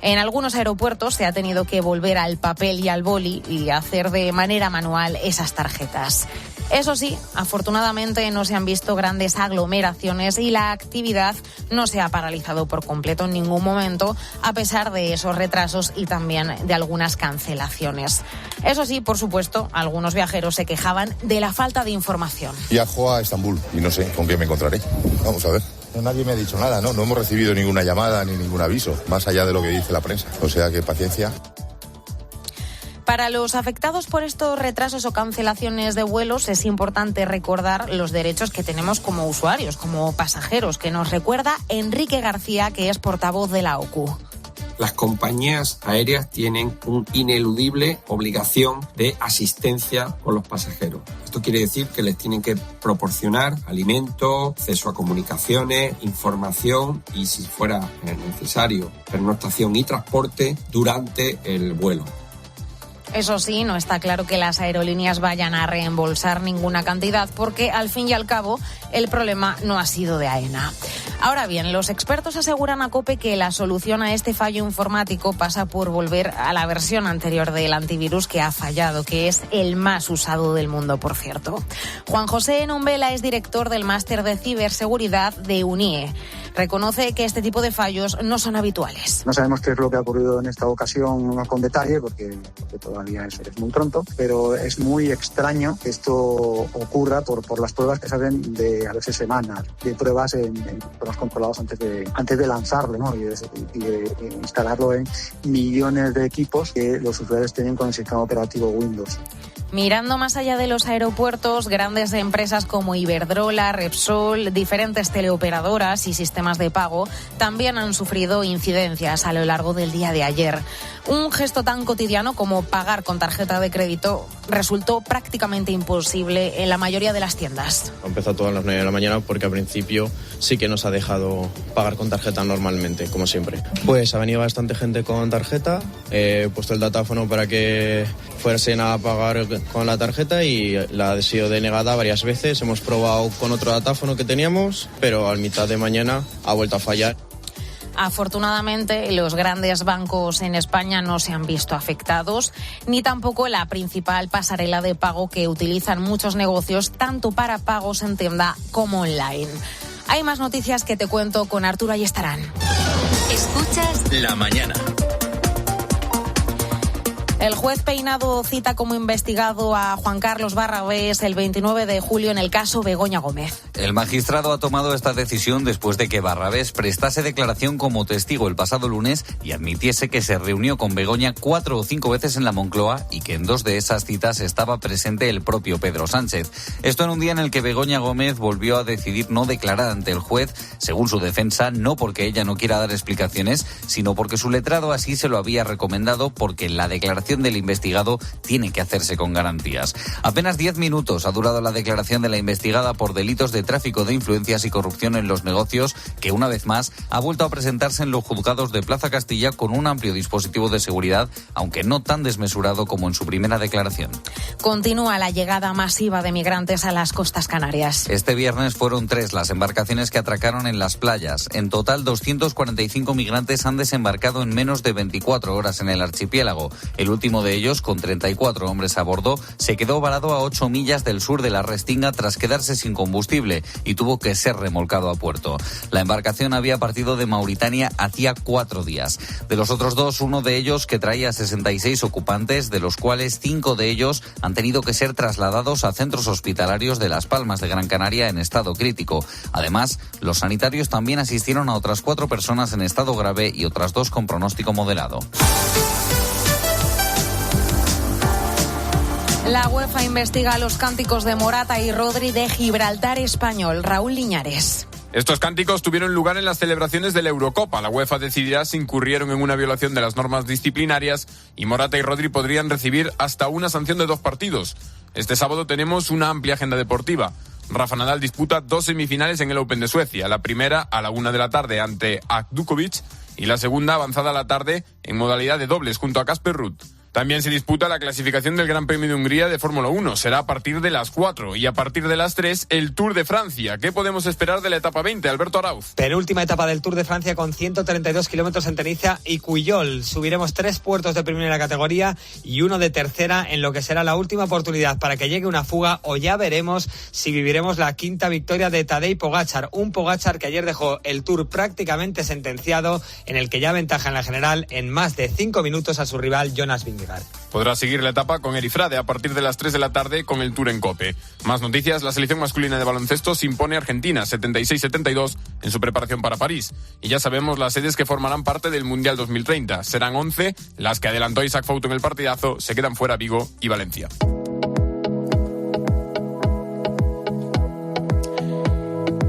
En algunos aeropuertos se ha tenido que volver al papel y al boli y hacer de manera manual esas tarjetas. Eso sí, afortunadamente no se han visto grandes aglomeraciones y la actividad no se ha paralizado por completo en ningún momento, a pesar de esos retrasos y también de algunas cancelaciones. Eso sí, por supuesto, algunos viajeros se quejaban de la falta de información. Viajo a Estambul y no sé con qué me encontraré. Vamos a ver. Nadie me ha dicho nada, ¿no? No hemos recibido ninguna llamada ni ningún aviso, más allá de lo que dice la prensa. O sea que paciencia. Para los afectados por estos retrasos o cancelaciones de vuelos es importante recordar los derechos que tenemos como usuarios, como pasajeros, que nos recuerda Enrique García, que es portavoz de la OCU. Las compañías aéreas tienen una ineludible obligación de asistencia con los pasajeros. Esto quiere decir que les tienen que proporcionar alimento, acceso a comunicaciones, información y, si fuera necesario, pernoctación y transporte durante el vuelo. Eso sí, no está claro que las aerolíneas vayan a reembolsar ninguna cantidad porque, al fin y al cabo, el problema no ha sido de AENA. Ahora bien, los expertos aseguran a COPE que la solución a este fallo informático pasa por volver a la versión anterior del antivirus que ha fallado, que es el más usado del mundo, por cierto. Juan José Nombela es director del máster de ciberseguridad de UNIE. Reconoce que este tipo de fallos no son habituales. No sabemos qué es lo que ha ocurrido en esta ocasión con detalle, porque todavía es muy pronto, pero es muy extraño que esto ocurra por las pruebas que salen de a veces semanas, de pruebas en entornos controlados antes de lanzarlo, ¿no? y de instalarlo en millones de equipos que los usuarios tienen con el sistema operativo Windows. Mirando más allá de los aeropuertos, grandes empresas como Iberdrola, Repsol, diferentes teleoperadoras y sistemas de pago también han sufrido incidencias a lo largo del día de ayer. Un gesto tan cotidiano como pagar con tarjeta de crédito resultó prácticamente imposible en la mayoría de las tiendas. Empezó todo a las 9 de la mañana porque al principio sí que nos ha dejado pagar con tarjeta normalmente, como siempre. Pues ha venido bastante gente con tarjeta, he puesto el datáfono para que fuesen a pagar con la tarjeta y la ha sido denegada varias veces. Hemos probado con otro datáfono que teníamos, pero a mitad de mañana ha vuelto a fallar. Afortunadamente, los grandes bancos en España no se han visto afectados, ni tampoco la principal pasarela de pago que utilizan muchos negocios, tanto para pagos en tienda como online. Hay más noticias que te cuento con Arturo Ayestarán. Escuchas La mañana. El juez Peinado cita como investigado a Juan Carlos Barrabés el 29 de julio en el caso Begoña Gómez. El magistrado ha tomado esta decisión después de que Barrabés prestase declaración como testigo el pasado lunes y admitiese que se reunió con Begoña 4 o 5 veces en la Moncloa y que en 2 de esas citas estaba presente el propio Pedro Sánchez. Esto en un día en el que Begoña Gómez volvió a decidir no declarar ante el juez, según su defensa, no porque ella no quiera dar explicaciones, sino porque su letrado así se lo había recomendado, porque la declaración del investigado tiene que hacerse con garantías. Apenas 10 minutos ha durado la declaración de la investigada por delitos de tráfico de influencias y corrupción en los negocios, que una vez más ha vuelto a presentarse en los juzgados de Plaza Castilla con un amplio dispositivo de seguridad, aunque no tan desmesurado como en su primera declaración. Continúa la llegada masiva de migrantes a las costas canarias. Este viernes fueron 3 las embarcaciones que atracaron en las playas. En total, 245 migrantes han desembarcado en menos de 24 horas en el archipiélago. El último de ellos, con 34 hombres a bordo, se quedó varado a 8 millas del sur de la Restinga tras quedarse sin combustible y tuvo que ser remolcado a puerto. La embarcación había partido de Mauritania hacía 4 días. De los otros 2, uno de ellos, que traía 66 ocupantes, de los cuales 5 de ellos han tenido que ser trasladados a centros hospitalarios de Las Palmas de Gran Canaria en estado crítico. Además, los sanitarios también asistieron a otras 4 personas en estado grave y otras 2 con pronóstico moderado. La UEFA investiga los cánticos de Morata y Rodri de Gibraltar español. Raúl Liñares. Estos cánticos tuvieron lugar en las celebraciones de la Eurocopa. La UEFA decidirá si incurrieron en una violación de las normas disciplinarias y Morata y Rodri podrían recibir hasta una sanción de 2 partidos. Este sábado tenemos una amplia agenda deportiva. Rafa Nadal disputa 2 semifinales en el Open de Suecia. La primera a la 1 de la tarde ante Akdukovic y la segunda avanzada a la tarde en modalidad de dobles junto a Casper Ruud. También se disputa la clasificación del Gran Premio de Hungría de Fórmula 1. Será a partir de las 4 y a partir de las 3 el Tour de Francia. ¿Qué podemos esperar de la etapa 20, Alberto Arauz? Penúltima etapa del Tour de Francia con 132 kilómetros en Teniza y Cuyol. Subiremos 3 puertos de primera categoría y 1 de tercera en lo que será la última oportunidad para que llegue una fuga, o ya veremos si viviremos la 5ª victoria de Tadej Pogačar. Un Pogačar que ayer dejó el Tour prácticamente sentenciado, en el que ya aventaja en la general en más de 5 minutos a su rival Jonas Vingegaard. Podrá seguir la etapa con Erifrade a partir de las 3 de la tarde con el Tour en COPE. Más noticias: la selección masculina de baloncesto se impone a Argentina 76-72 en su preparación para París. Y ya sabemos las sedes que formarán parte del Mundial 2030. Serán 11, las que adelantó Isaac Fouto en el partidazo. Se quedan fuera Vigo y Valencia.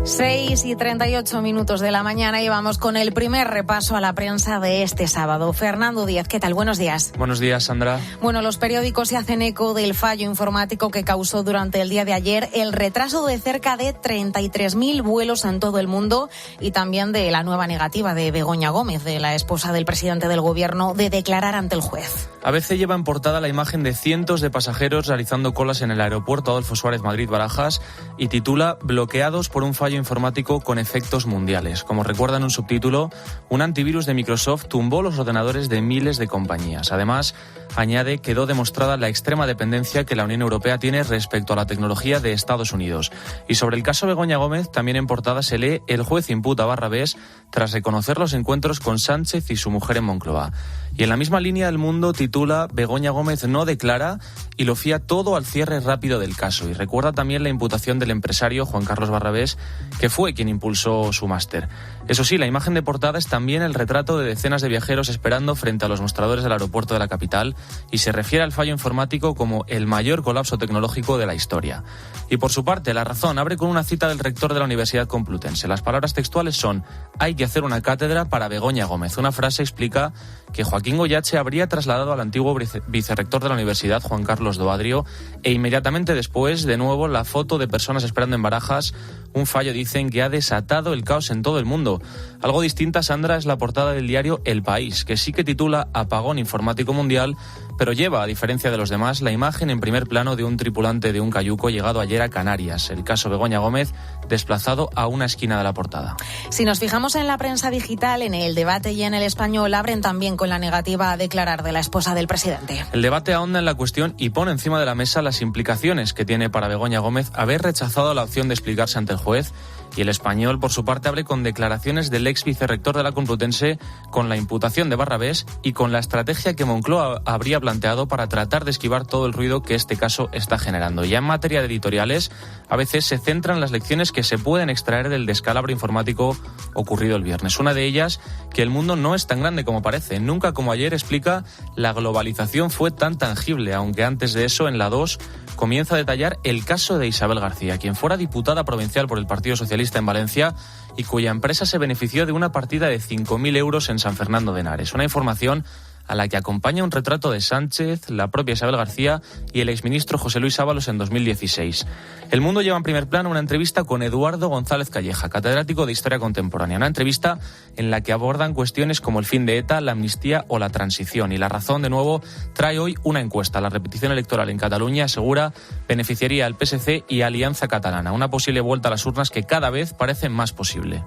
6:38 de la mañana y vamos con el primer repaso a la prensa de este sábado. Fernando Díaz, ¿qué tal? Buenos días. Buenos días, Sandra. Bueno, los periódicos se hacen eco del fallo informático que causó durante el día de ayer el retraso de cerca de 33.000 vuelos en todo el mundo y también de la nueva negativa de Begoña Gómez, de la esposa del presidente del gobierno, de declarar ante el juez. ABC lleva en portada la imagen de cientos de pasajeros realizando colas en el aeropuerto Adolfo Suárez Madrid-Barajas y titula "Bloqueados por un fallo informático con efectos mundiales". Como recuerda en un subtítulo, un antivirus de Microsoft tumbó los ordenadores de miles de compañías. Además, añade, quedó demostrada la extrema dependencia que la Unión Europea tiene respecto a la tecnología de Estados Unidos. Y sobre el caso Begoña Gómez, también en portada se lee: el juez imputa a Barrabés tras reconocer los encuentros con Sánchez y su mujer en Moncloa. Y en la misma línea, El Mundo titula "Begoña Gómez no declara" y lo fía todo al cierre rápido del caso. Y recuerda también la imputación del empresario Juan Carlos Barrabés, que fue quien impulsó su máster. Eso sí, la imagen de portada es también el retrato de decenas de viajeros esperando frente a los mostradores del aeropuerto de la capital y se refiere al fallo informático como el mayor colapso tecnológico de la historia. Y por su parte, La Razón abre con una cita del rector de la Universidad Complutense. Las palabras textuales son: "Hay que hacer una cátedra para Begoña Gómez". Una frase explica que Joaquín Goyache habría trasladado al antiguo vicerrector de la universidad, Juan Carlos Doadrio, e inmediatamente después, de nuevo, la foto de personas esperando en Barajas. Un fallo, dicen, que ha desatado el caos en todo el mundo. Algo distinta, Sandra, es la portada del diario El País, que sí que titula "Apagón informático mundial", pero lleva, a diferencia de los demás, la imagen en primer plano de un tripulante de un cayuco llegado ayer a Canarias. El caso Begoña Gómez desplazado a una esquina de la portada. Si nos fijamos en la prensa digital, en El Debate y en El Español, abren también con la negativa a declarar de la esposa del presidente. El Debate ahonda en la cuestión y pone encima de la mesa las implicaciones que tiene para Begoña Gómez haber rechazado la opción de explicarse ante el juez. Y El Español, por su parte, abre con declaraciones del ex vicerrector de la Complutense, con la imputación de Barrabés y con la estrategia que Moncloa habría planteado para tratar de esquivar todo el ruido que este caso está generando. Ya en materia de editoriales, a veces se centran las lecciones que se pueden extraer del descalabro informático ocurrido el viernes. Una de ellas, que el mundo no es tan grande como parece. Nunca como ayer, explica, la globalización fue tan tangible, aunque antes de eso, en la 2, comienza a detallar el caso de Isabel García, quien fuera diputada provincial por el Partido Socialista en Valencia y cuya empresa se benefició de una partida de 5.000 euros en San Fernando de Henares. Una información a la que acompaña un retrato de Sánchez, la propia Isabel García y el exministro José Luis Ábalos en 2016. El Mundo lleva en primer plano una entrevista con Eduardo González Calleja, catedrático de Historia Contemporánea. Una entrevista en la que abordan cuestiones como el fin de ETA, la amnistía o la transición. Y La Razón, de nuevo, trae hoy una encuesta. La repetición electoral en Cataluña, asegura, beneficiaría al PSC y a Alianza Catalana. Una posible vuelta a las urnas que cada vez parece más posible.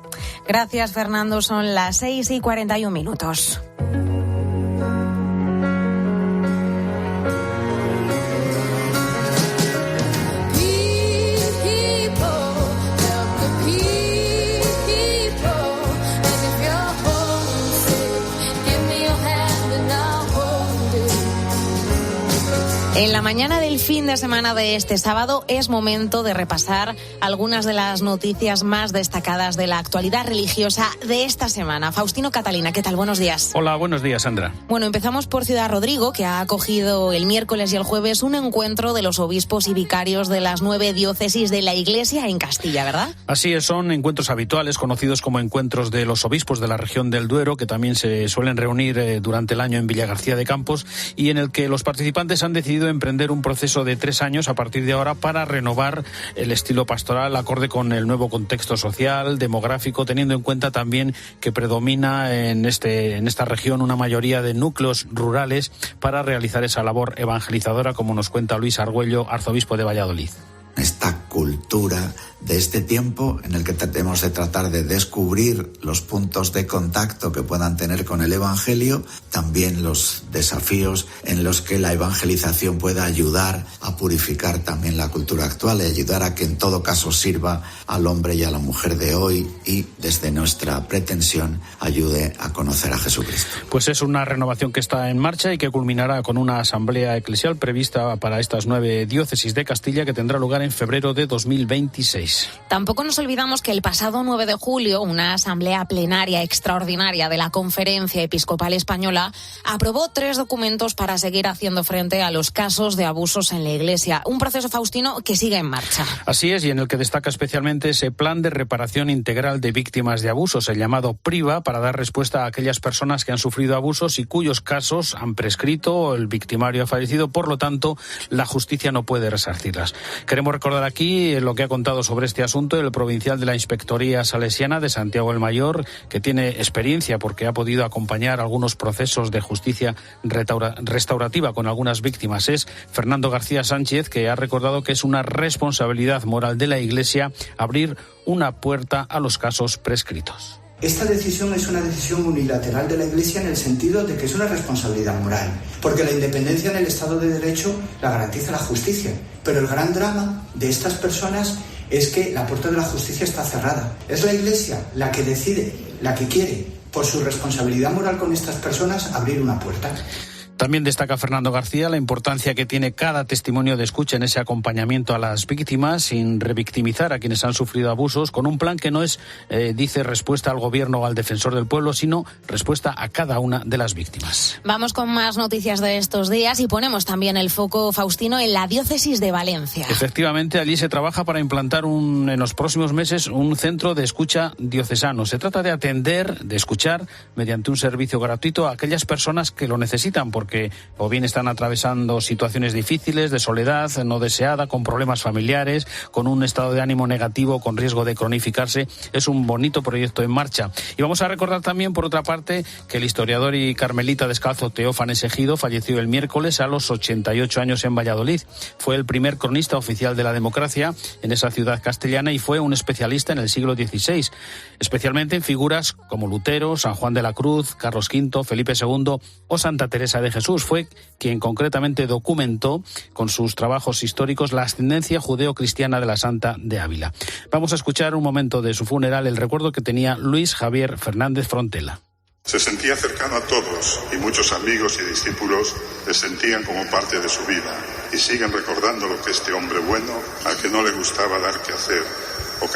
Gracias, Fernando. Son las 6:41. En la mañana del fin de semana de este sábado es momento de repasar algunas de las noticias más destacadas de la actualidad religiosa de esta semana. Faustino Catalina, ¿qué tal? Buenos días. Hola, buenos días, Sandra. Bueno, empezamos por Ciudad Rodrigo, que ha acogido el miércoles y el jueves un encuentro de los obispos y vicarios de las 9 diócesis de la Iglesia en Castilla, ¿verdad? Así es, son encuentros habituales, conocidos como encuentros de los obispos de la región del Duero, que también se suelen reunir durante el año en Villagarcía de Campos, y en el que los participantes han decidido emprender un proceso de 3 años a partir de ahora para renovar el estilo pastoral acorde con el nuevo contexto social, demográfico, teniendo en cuenta también que predomina en esta región una mayoría de núcleos rurales para realizar esa labor evangelizadora, como nos cuenta Luis Argüello, arzobispo de Valladolid. Esta cultura de este tiempo en el que tenemos de tratar de descubrir los puntos de contacto que puedan tener con el Evangelio, también los desafíos en los que la evangelización pueda ayudar a purificar también la cultura actual y ayudar a que en todo caso sirva al hombre y a la mujer de hoy y desde nuestra pretensión ayude a conocer a Jesucristo. Pues es una renovación que está en marcha y que culminará con una asamblea eclesial prevista para estas 9 diócesis de Castilla que tendrá lugar en febrero de 2026. país. Tampoco nos olvidamos que el pasado 9 de julio una asamblea plenaria extraordinaria de la Conferencia Episcopal Española aprobó 3 documentos para seguir haciendo frente a los casos de abusos en la Iglesia. Un proceso, Faustino, que sigue en marcha. Así es, y en el que destaca especialmente ese plan de reparación integral de víctimas de abusos, el llamado PRIVA, para dar respuesta a aquellas personas que han sufrido abusos y cuyos casos han prescrito o el victimario ha fallecido. Por lo tanto, la justicia no puede resarcirlas. Queremos recordar aquí lo que ha contado sobre este asunto el provincial de la Inspectoría Salesiana de Santiago el Mayor, que tiene experiencia porque ha podido acompañar algunos procesos de justicia restaurativa con algunas víctimas. Es Fernando García Sánchez, que ha recordado que es una responsabilidad moral de la Iglesia abrir una puerta a los casos prescritos. Esta decisión es una decisión unilateral de la Iglesia en el sentido de que es una responsabilidad moral, porque la independencia en el Estado de Derecho la garantiza la justicia. Pero el gran drama de estas personas es que la puerta de la justicia está cerrada. Es la Iglesia la que decide, la que quiere, por su responsabilidad moral con estas personas, abrir una puerta. También destaca Fernando García la importancia que tiene cada testimonio de escucha en ese acompañamiento a las víctimas, sin revictimizar a quienes han sufrido abusos, con un plan que no es, dice, respuesta al gobierno o al defensor del pueblo, sino respuesta a cada una de las víctimas. Vamos con más noticias de estos días y ponemos también el foco, Faustino, en la diócesis de Valencia. Efectivamente, allí se trabaja para implantar en los próximos meses un centro de escucha diocesano. Se trata de atender, de escuchar, mediante un servicio gratuito a aquellas personas que lo necesitan, porque o bien están atravesando situaciones difíciles, de soledad no deseada, con problemas familiares, con un estado de ánimo negativo, con riesgo de cronificarse. Es un bonito proyecto en marcha. Y vamos a recordar también, por otra parte, que el historiador y carmelita descalzo Teófanes Ejido falleció el miércoles a los 88 años en Valladolid. Fue el primer cronista oficial de la democracia en esa ciudad castellana y fue un especialista en el siglo XVI, especialmente en figuras como Lutero, San Juan de la Cruz, Carlos V, Felipe II o Santa Teresa de Jesús. Fue quien concretamente documentó con sus trabajos históricos la ascendencia judeo-cristiana de la Santa de Ávila. Vamos a escuchar un momento de su funeral, el recuerdo que tenía Luis Javier Fernández Frontela. Se sentía cercano a todos y muchos amigos y discípulos le sentían como parte de su vida y siguen recordando lo que este hombre bueno, al que no le gustaba dar que hacer o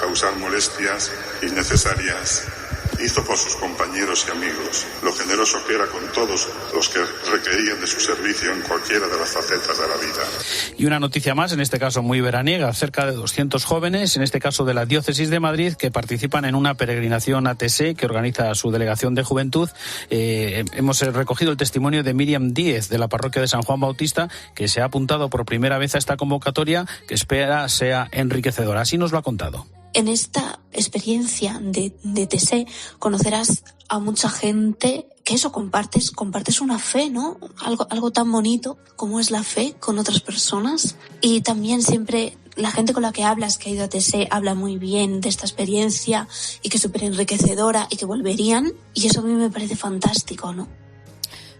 causar molestias innecesarias, hizo por sus compañeros y amigos, lo generoso que era con todos los que requerían de su servicio en cualquiera de las facetas de la vida. Y una noticia más, en este caso muy veraniega, cerca de 200 jóvenes, en este caso de la Diócesis de Madrid, que participan en una peregrinación a TC que organiza su delegación de juventud. Hemos recogido el testimonio de Miriam Díez, de la parroquia de San Juan Bautista, que se ha apuntado por primera vez a esta convocatoria, que espera sea enriquecedora. Así nos lo ha contado. En esta experiencia de TC conocerás a mucha gente que eso compartes una fe, ¿no? Algo tan bonito como es la fe con otras personas. Y también siempre la gente con la que hablas, que ha ido a TC, habla muy bien de esta experiencia y que es súper enriquecedora y que volverían. Y eso a mí me parece fantástico, ¿no?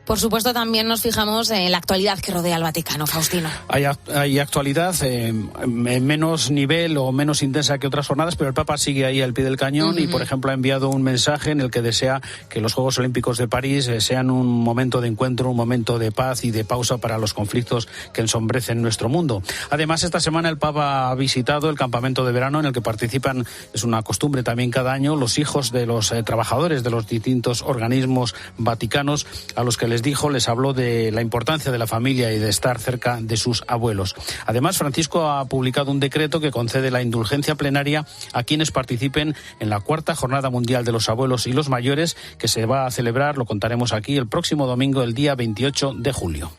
Por supuesto, también nos fijamos en la actualidad que rodea al Vaticano, Faustino. Hay actualidad en menos nivel o menos intensa que otras jornadas, pero el Papa sigue ahí al pie del cañón y, por ejemplo, ha enviado un mensaje en el que desea que los Juegos Olímpicos de París sean un momento de encuentro, un momento de paz y de pausa para los conflictos que ensombrecen nuestro mundo. Además, esta semana el Papa ha visitado el campamento de verano en el que participan, es una costumbre también cada año, los hijos de los trabajadores de los distintos organismos vaticanos, a los que les habló de la importancia de la familia y de estar cerca de sus abuelos. Además, Francisco ha publicado un decreto que concede la indulgencia plenaria a quienes participen en la 4ª Jornada Mundial de los Abuelos y los Mayores, que se va a celebrar, lo contaremos aquí, el próximo domingo, el día 28 de julio.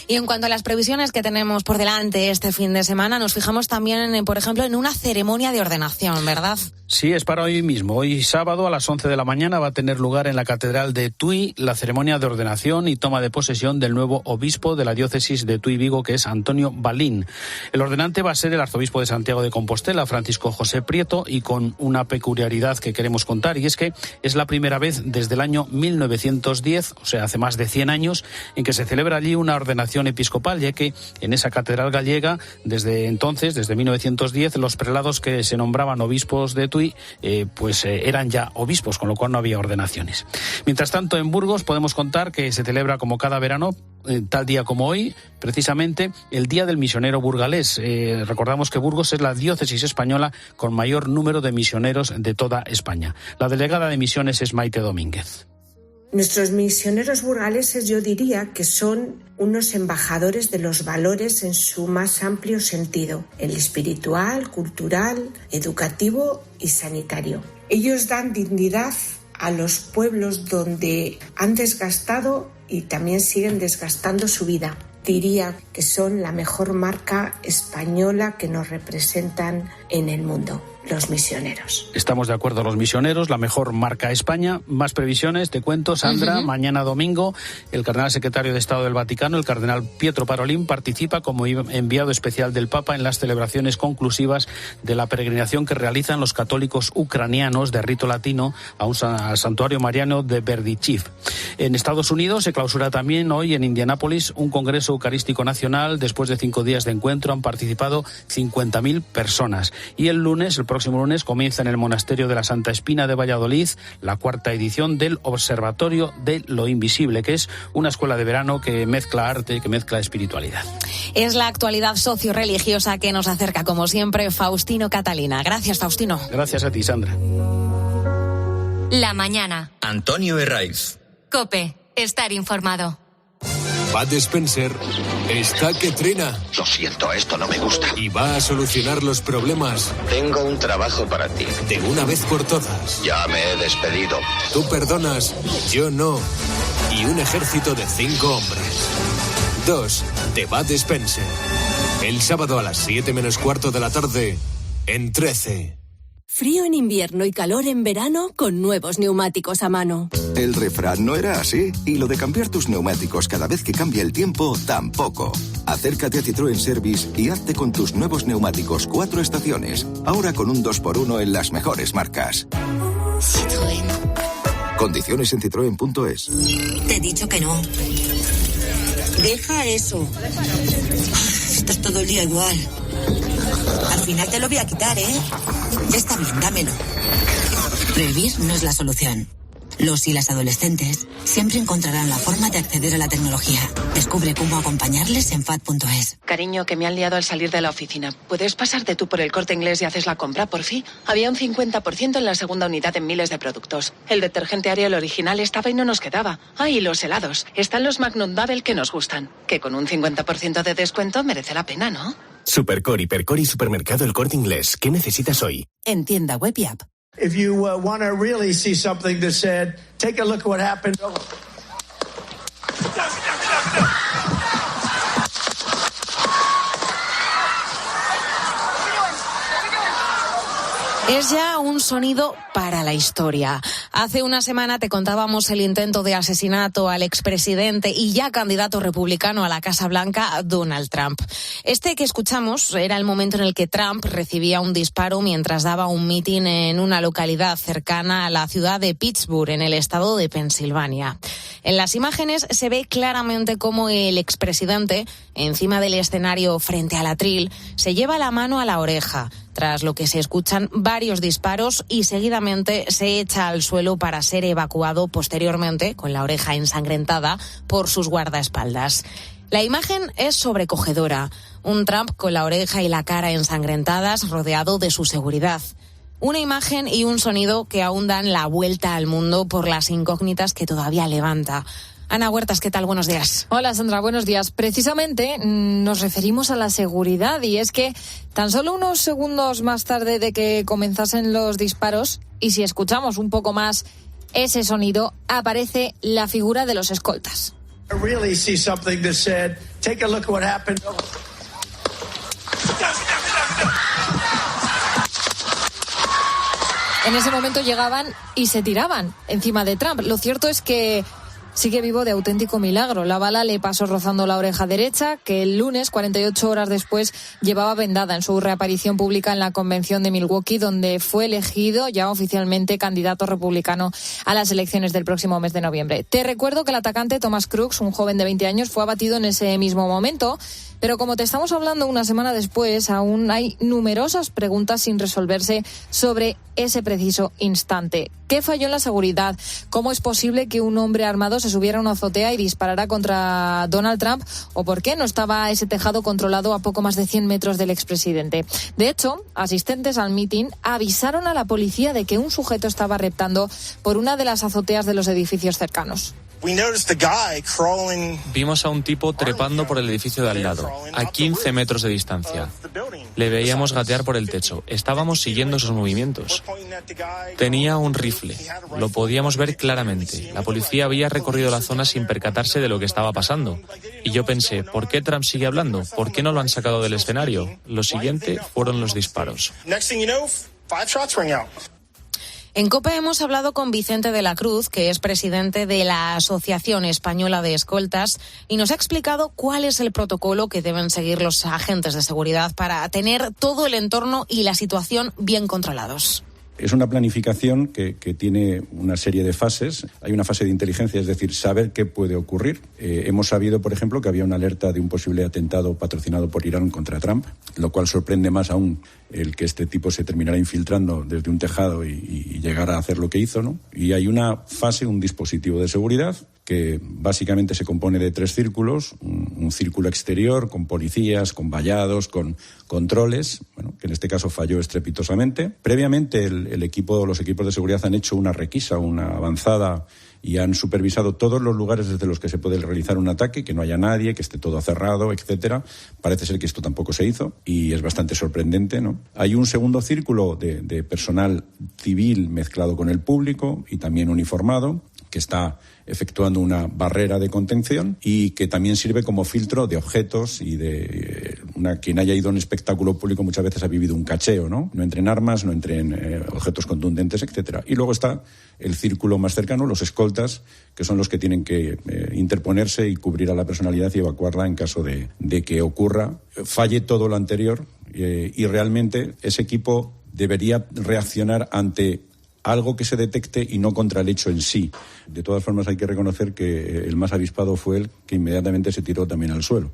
Y en cuanto a las previsiones que tenemos por delante este fin de semana, nos fijamos también, por ejemplo, en una ceremonia de ordenación, ¿verdad? Sí, es para hoy mismo. Hoy sábado a las 11 de la mañana va a tener lugar en la Catedral de Tui la ceremonia de ordenación y toma de posesión del nuevo obispo de la diócesis de Tui-Vigo, que es Antonio Balín. El ordenante va a ser el arzobispo de Santiago de Compostela, Francisco José Prieto, y con una peculiaridad que queremos contar, y es que es la primera vez desde el año 1910, o sea, hace más de 100 años, en que se celebra allí una ordenación episcopal, ya que en esa catedral gallega, desde entonces, desde 1910, los prelados que se nombraban obispos de Tui, eran ya obispos, con lo cual no había ordenaciones. Mientras tanto, en Burgos podemos contar que que se celebra como cada verano, tal día como hoy, precisamente el Día del Misionero burgalés. Recordamos que Burgos es la diócesis española con mayor número de misioneros de toda España. La delegada de misiones es Maite Domínguez. Nuestros misioneros burgaleses, yo diría que son unos embajadores de los valores en su más amplio sentido, el espiritual, cultural, educativo y sanitario. Ellos dan dignidad a los pueblos donde han desgastado y también siguen desgastando su vida. Diría que son la mejor marca española que nos representan en el mundo, los misioneros. Estamos de acuerdo, los misioneros, la mejor marca España. Más previsiones, te cuento, Sandra. Mañana domingo, el cardenal secretario de Estado del Vaticano, el cardenal Pietro Parolin, participa como enviado especial del Papa en las celebraciones conclusivas de la peregrinación que realizan los católicos ucranianos de rito latino al santuario mariano de Berdichiv. En Estados Unidos se clausura también hoy en Indianápolis un congreso eucarístico nacional. Después de 5 días de encuentro han participado 50.000 personas. Y el próximo lunes comienza en el Monasterio de la Santa Espina de Valladolid la 4ª edición del Observatorio de lo Invisible, que es una escuela de verano que mezcla arte, que mezcla espiritualidad. Es la actualidad socio-religiosa que nos acerca, como siempre, Faustino Catalina. Gracias, Faustino. Gracias a ti, Sandra. La mañana. Antonio Herraiz. COPE. Estar informado. Bud Spencer está que trena. Lo siento, esto no me gusta. Y va a solucionar los problemas. Tengo un trabajo para ti. De una vez por todas. Ya me he despedido. Tú perdonas, yo no. Y un ejército de 5 hombres. 2 de Bud Spencer. El sábado a las 7 menos cuarto de la tarde, en 13. Frío en invierno y calor en verano con nuevos neumáticos a mano. El refrán no era así, y lo de cambiar tus neumáticos cada vez que cambia el tiempo tampoco. Acércate a Citroën Service y hazte con tus nuevos neumáticos 4 estaciones, ahora con un 2x1 en las mejores marcas. Citroën. Condiciones en citroen.es. Te he dicho que no. Deja eso. Estás todo el día igual. Al final te lo voy a quitar, ¿eh? Ya está bien, dámelo. Prohibir no es la solución. Los y las adolescentes siempre encontrarán la forma de acceder a la tecnología. Descubre cómo acompañarles en FAD.es. Cariño, que me han liado al salir de la oficina. ¿Puedes pasarte tú por el Corte Inglés y haces la compra, por fin? Había un 50% en la segunda unidad en miles de productos. El detergente Ariel original estaba y no nos quedaba. Ah, y los helados. Están los Magnum Double que nos gustan. Que con un 50% de descuento merece la pena, ¿no? Supercor, Hipercor y Supermercado El Corte Inglés. ¿Qué necesitas hoy? En tienda web y app. If you want to really see something that's said, take a look at what happened. Es ya un sonido para la historia. Hace una semana te contábamos el intento de asesinato al expresidente y ya candidato republicano a la Casa Blanca, Donald Trump. Este que escuchamos era el momento en el que Trump recibía un disparo mientras daba un mitin en una localidad cercana a la ciudad de Pittsburgh, en el estado de Pensilvania. En las imágenes se ve claramente cómo el expresidente, encima del escenario frente al atril, se lleva la mano a la oreja, tras lo que se escuchan varios disparos y seguidamente se echa al suelo para ser evacuado posteriormente, con la oreja ensangrentada, por sus guardaespaldas. La imagen es sobrecogedora. Un Trump con la oreja y la cara ensangrentadas, rodeado de su seguridad. Una imagen y un sonido que aún dan la vuelta al mundo por las incógnitas que todavía levanta. Ana Huertas, ¿qué tal? Buenos días. Hola, Sandra, buenos días. Precisamente nos referimos a la seguridad, y es que tan solo unos segundos más tarde de que comenzasen los disparos, y si escuchamos un poco más ese sonido, aparece la figura de los escoltas. En ese momento llegaban y se tiraban encima de Trump. Lo cierto es que sigue vivo de auténtico milagro. La bala le pasó rozando la oreja derecha, que el lunes, 48 horas después, llevaba vendada en su reaparición pública en la convención de Milwaukee, donde fue elegido ya oficialmente candidato republicano a las elecciones del próximo mes de noviembre. Te recuerdo que el atacante Thomas Crooks, un joven de 20 años, fue abatido en ese mismo momento. Pero como te estamos hablando una semana después, aún hay numerosas preguntas sin resolverse sobre ese preciso instante. ¿Qué falló en la seguridad? ¿Cómo es posible que un hombre armado se subiera a una azotea y disparara contra Donald Trump? ¿O por qué no estaba ese tejado controlado a poco más de 100 metros del expresidente? De hecho, asistentes al mitin avisaron a la policía de que un sujeto estaba reptando por una de las azoteas de los edificios cercanos. Vimos a un tipo trepando por el edificio de al lado, a 15 metros de distancia. Le veíamos gatear por el techo. Estábamos siguiendo sus movimientos. Tenía un rifle. Lo podíamos ver claramente. La policía había recorrido la zona sin percatarse de lo que estaba pasando. Y yo pensé, ¿por qué Trump sigue hablando? ¿Por qué no lo han sacado del escenario? Lo siguiente fueron los disparos. En COPE hemos hablado con Vicente de la Cruz, que es presidente de la Asociación Española de Escoltas, y nos ha explicado cuál es el protocolo que deben seguir los agentes de seguridad para tener todo el entorno y la situación bien controlados. Es una planificación que tiene una serie de fases. Hay una fase de inteligencia, es decir, saber qué puede ocurrir. Hemos sabido, por ejemplo, que había una alerta de un posible atentado patrocinado por Irán contra Trump, lo cual sorprende más aún el que este tipo se terminara infiltrando desde un tejado y llegara a hacer lo que hizo, ¿no? Y hay una fase, un dispositivo de seguridad que básicamente se compone de 3 círculos, un círculo exterior con policías, con vallados, con controles, bueno, que en este caso falló estrepitosamente. Previamente los equipos de seguridad han hecho una requisa, una avanzada, y han supervisado todos los lugares desde los que se puede realizar un ataque, que no haya nadie, que esté todo cerrado, etcétera. Parece ser que esto tampoco se hizo y es bastante sorprendente, ¿no? Hay un segundo círculo de personal civil mezclado con el público y también uniformado, que está efectuando una barrera de contención y que también sirve como filtro de objetos y de quien haya ido a un espectáculo público muchas veces ha vivido un cacheo, ¿no? No entren armas, no entren objetos contundentes, etcétera. Y luego está el círculo más cercano, los escoltas, que son los que tienen que interponerse y cubrir a la personalidad y evacuarla en caso de que ocurra, falle todo lo anterior y realmente ese equipo debería reaccionar ante algo que se detecte y no contra el hecho en sí. De todas formas, hay que reconocer que el más avispado fue él, que inmediatamente se tiró también al suelo.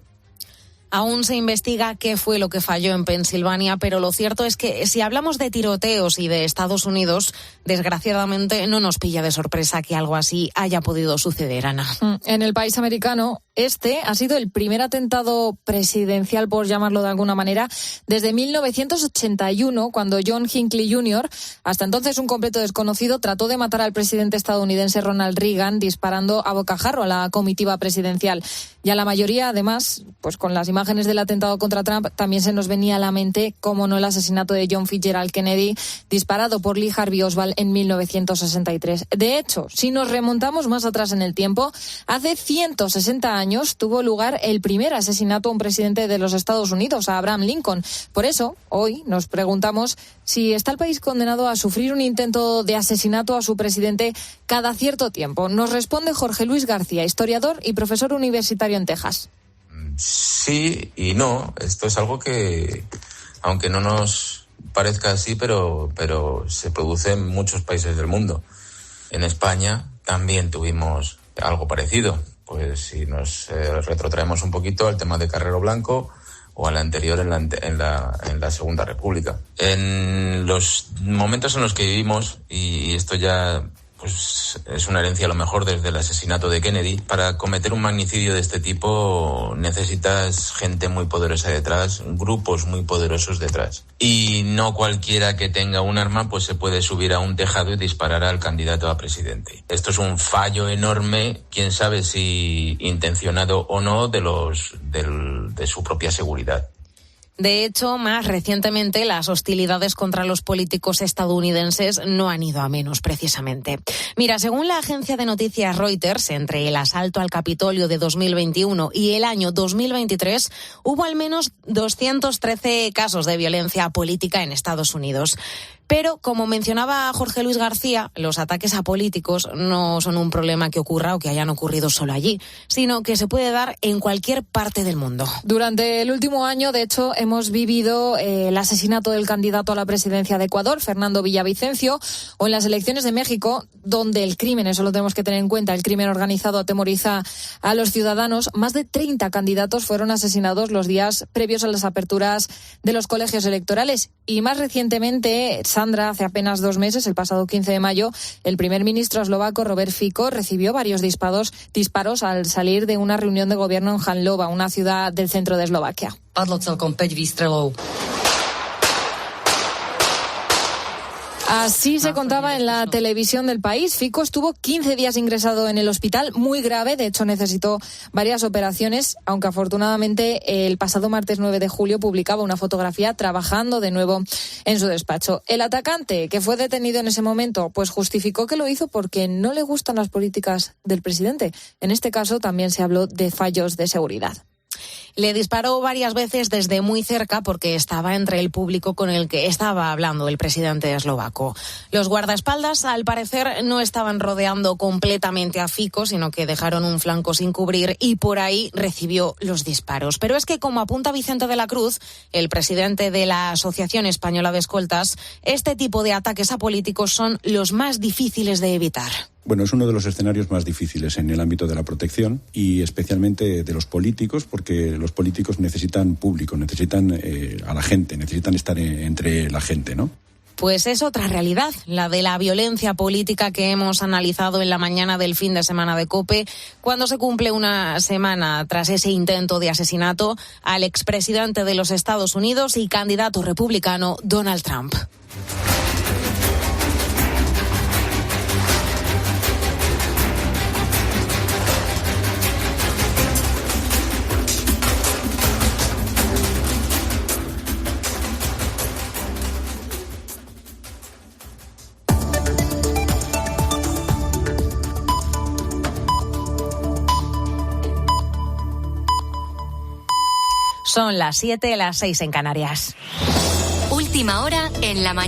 Aún se investiga qué fue lo que falló en Pensilvania, pero lo cierto es que si hablamos de tiroteos y de Estados Unidos, desgraciadamente no nos pilla de sorpresa que algo así haya podido suceder, Ana. En el país americano, este ha sido el primer atentado presidencial, por llamarlo de alguna manera, desde 1981, cuando John Hinckley Jr., hasta entonces un completo desconocido, trató de matar al presidente estadounidense Ronald Reagan disparando a bocajarro a la comitiva presidencial. Y a la mayoría, además, pues con las imágenes del atentado contra Trump, también se nos venía a la mente, como no, el asesinato de John Fitzgerald Kennedy, disparado por Lee Harvey Oswald en 1963. De hecho, si nos remontamos más atrás en el tiempo, hace 160 años tuvo lugar el primer asesinato a un presidente de los Estados Unidos, a Abraham Lincoln. Por eso, hoy nos preguntamos si está el país condenado a sufrir un intento de asesinato a su presidente cada cierto tiempo. Nos responde Jorge Luis García, historiador y profesor universitario en Texas. Sí y no. Esto es algo que, aunque no nos parezca así, pero se produce en muchos países del mundo. En España también tuvimos algo parecido. Pues si nos retrotraemos un poquito al tema de Carrero Blanco o al anterior en la Segunda República. En los momentos en los que vivimos, y esto ya pues es una herencia a lo mejor desde el asesinato de Kennedy, para cometer un magnicidio de este tipo necesitas gente muy poderosa detrás, grupos muy poderosos detrás. Y no cualquiera que tenga un arma pues se puede subir a un tejado y disparar al candidato a presidente. Esto es un fallo enorme, quién sabe si intencionado o no, de su propia seguridad. De hecho, más recientemente, las hostilidades contra los políticos estadounidenses no han ido a menos, precisamente. Mira, según la agencia de noticias Reuters, entre el asalto al Capitolio de 2021 y el año 2023, hubo al menos 213 casos de violencia política en Estados Unidos. Pero, como mencionaba Jorge Luis García, los ataques a políticos no son un problema que ocurra o que hayan ocurrido solo allí, sino que se puede dar en cualquier parte del mundo. Durante el último año, de hecho, hemos vivido el asesinato del candidato a la presidencia de Ecuador, Fernando Villavicencio, o en las elecciones de México, donde el crimen, eso lo tenemos que tener en cuenta, el crimen organizado atemoriza a los ciudadanos. Más de 30 candidatos fueron asesinados los días previos a las aperturas de los colegios electorales. Y más recientemente, Sandra, hace apenas 2 meses, el pasado 15 de mayo, el primer ministro eslovaco Robert Fico recibió varios disparos al salir de una reunión de gobierno en Hanlova, una ciudad del centro de Eslovaquia. Padlo celkom 5 výstrelov. Así se contaba en la televisión del país. Fico estuvo 15 días ingresado en el hospital, muy grave, de hecho necesitó varias operaciones, aunque afortunadamente el pasado martes 9 de julio publicaba una fotografía trabajando de nuevo en su despacho. El atacante, que fue detenido en ese momento, pues justificó que lo hizo porque no le gustan las políticas del presidente. En este caso también se habló de fallos de seguridad. Le disparó varias veces desde muy cerca porque estaba entre el público con el que estaba hablando el presidente eslovaco. Los guardaespaldas, al parecer, no estaban rodeando completamente a Fico, sino que dejaron un flanco sin cubrir y por ahí recibió los disparos. Pero es que, como apunta Vicente de la Cruz, el presidente de la Asociación Española de Escoltas, este tipo de ataques a políticos son los más difíciles de evitar. Bueno, es uno de los escenarios más difíciles en el ámbito de la protección y especialmente de los políticos, porque los políticos necesitan público, necesitan a la gente, necesitan estar entre la gente, ¿no? Pues es otra realidad, la de la violencia política que hemos analizado en la mañana del fin de semana de COPE, cuando se cumple una semana tras ese intento de asesinato al expresidente de los Estados Unidos y candidato republicano Donald Trump. Son las 7, las 6 en Canarias. Última hora en la mañana.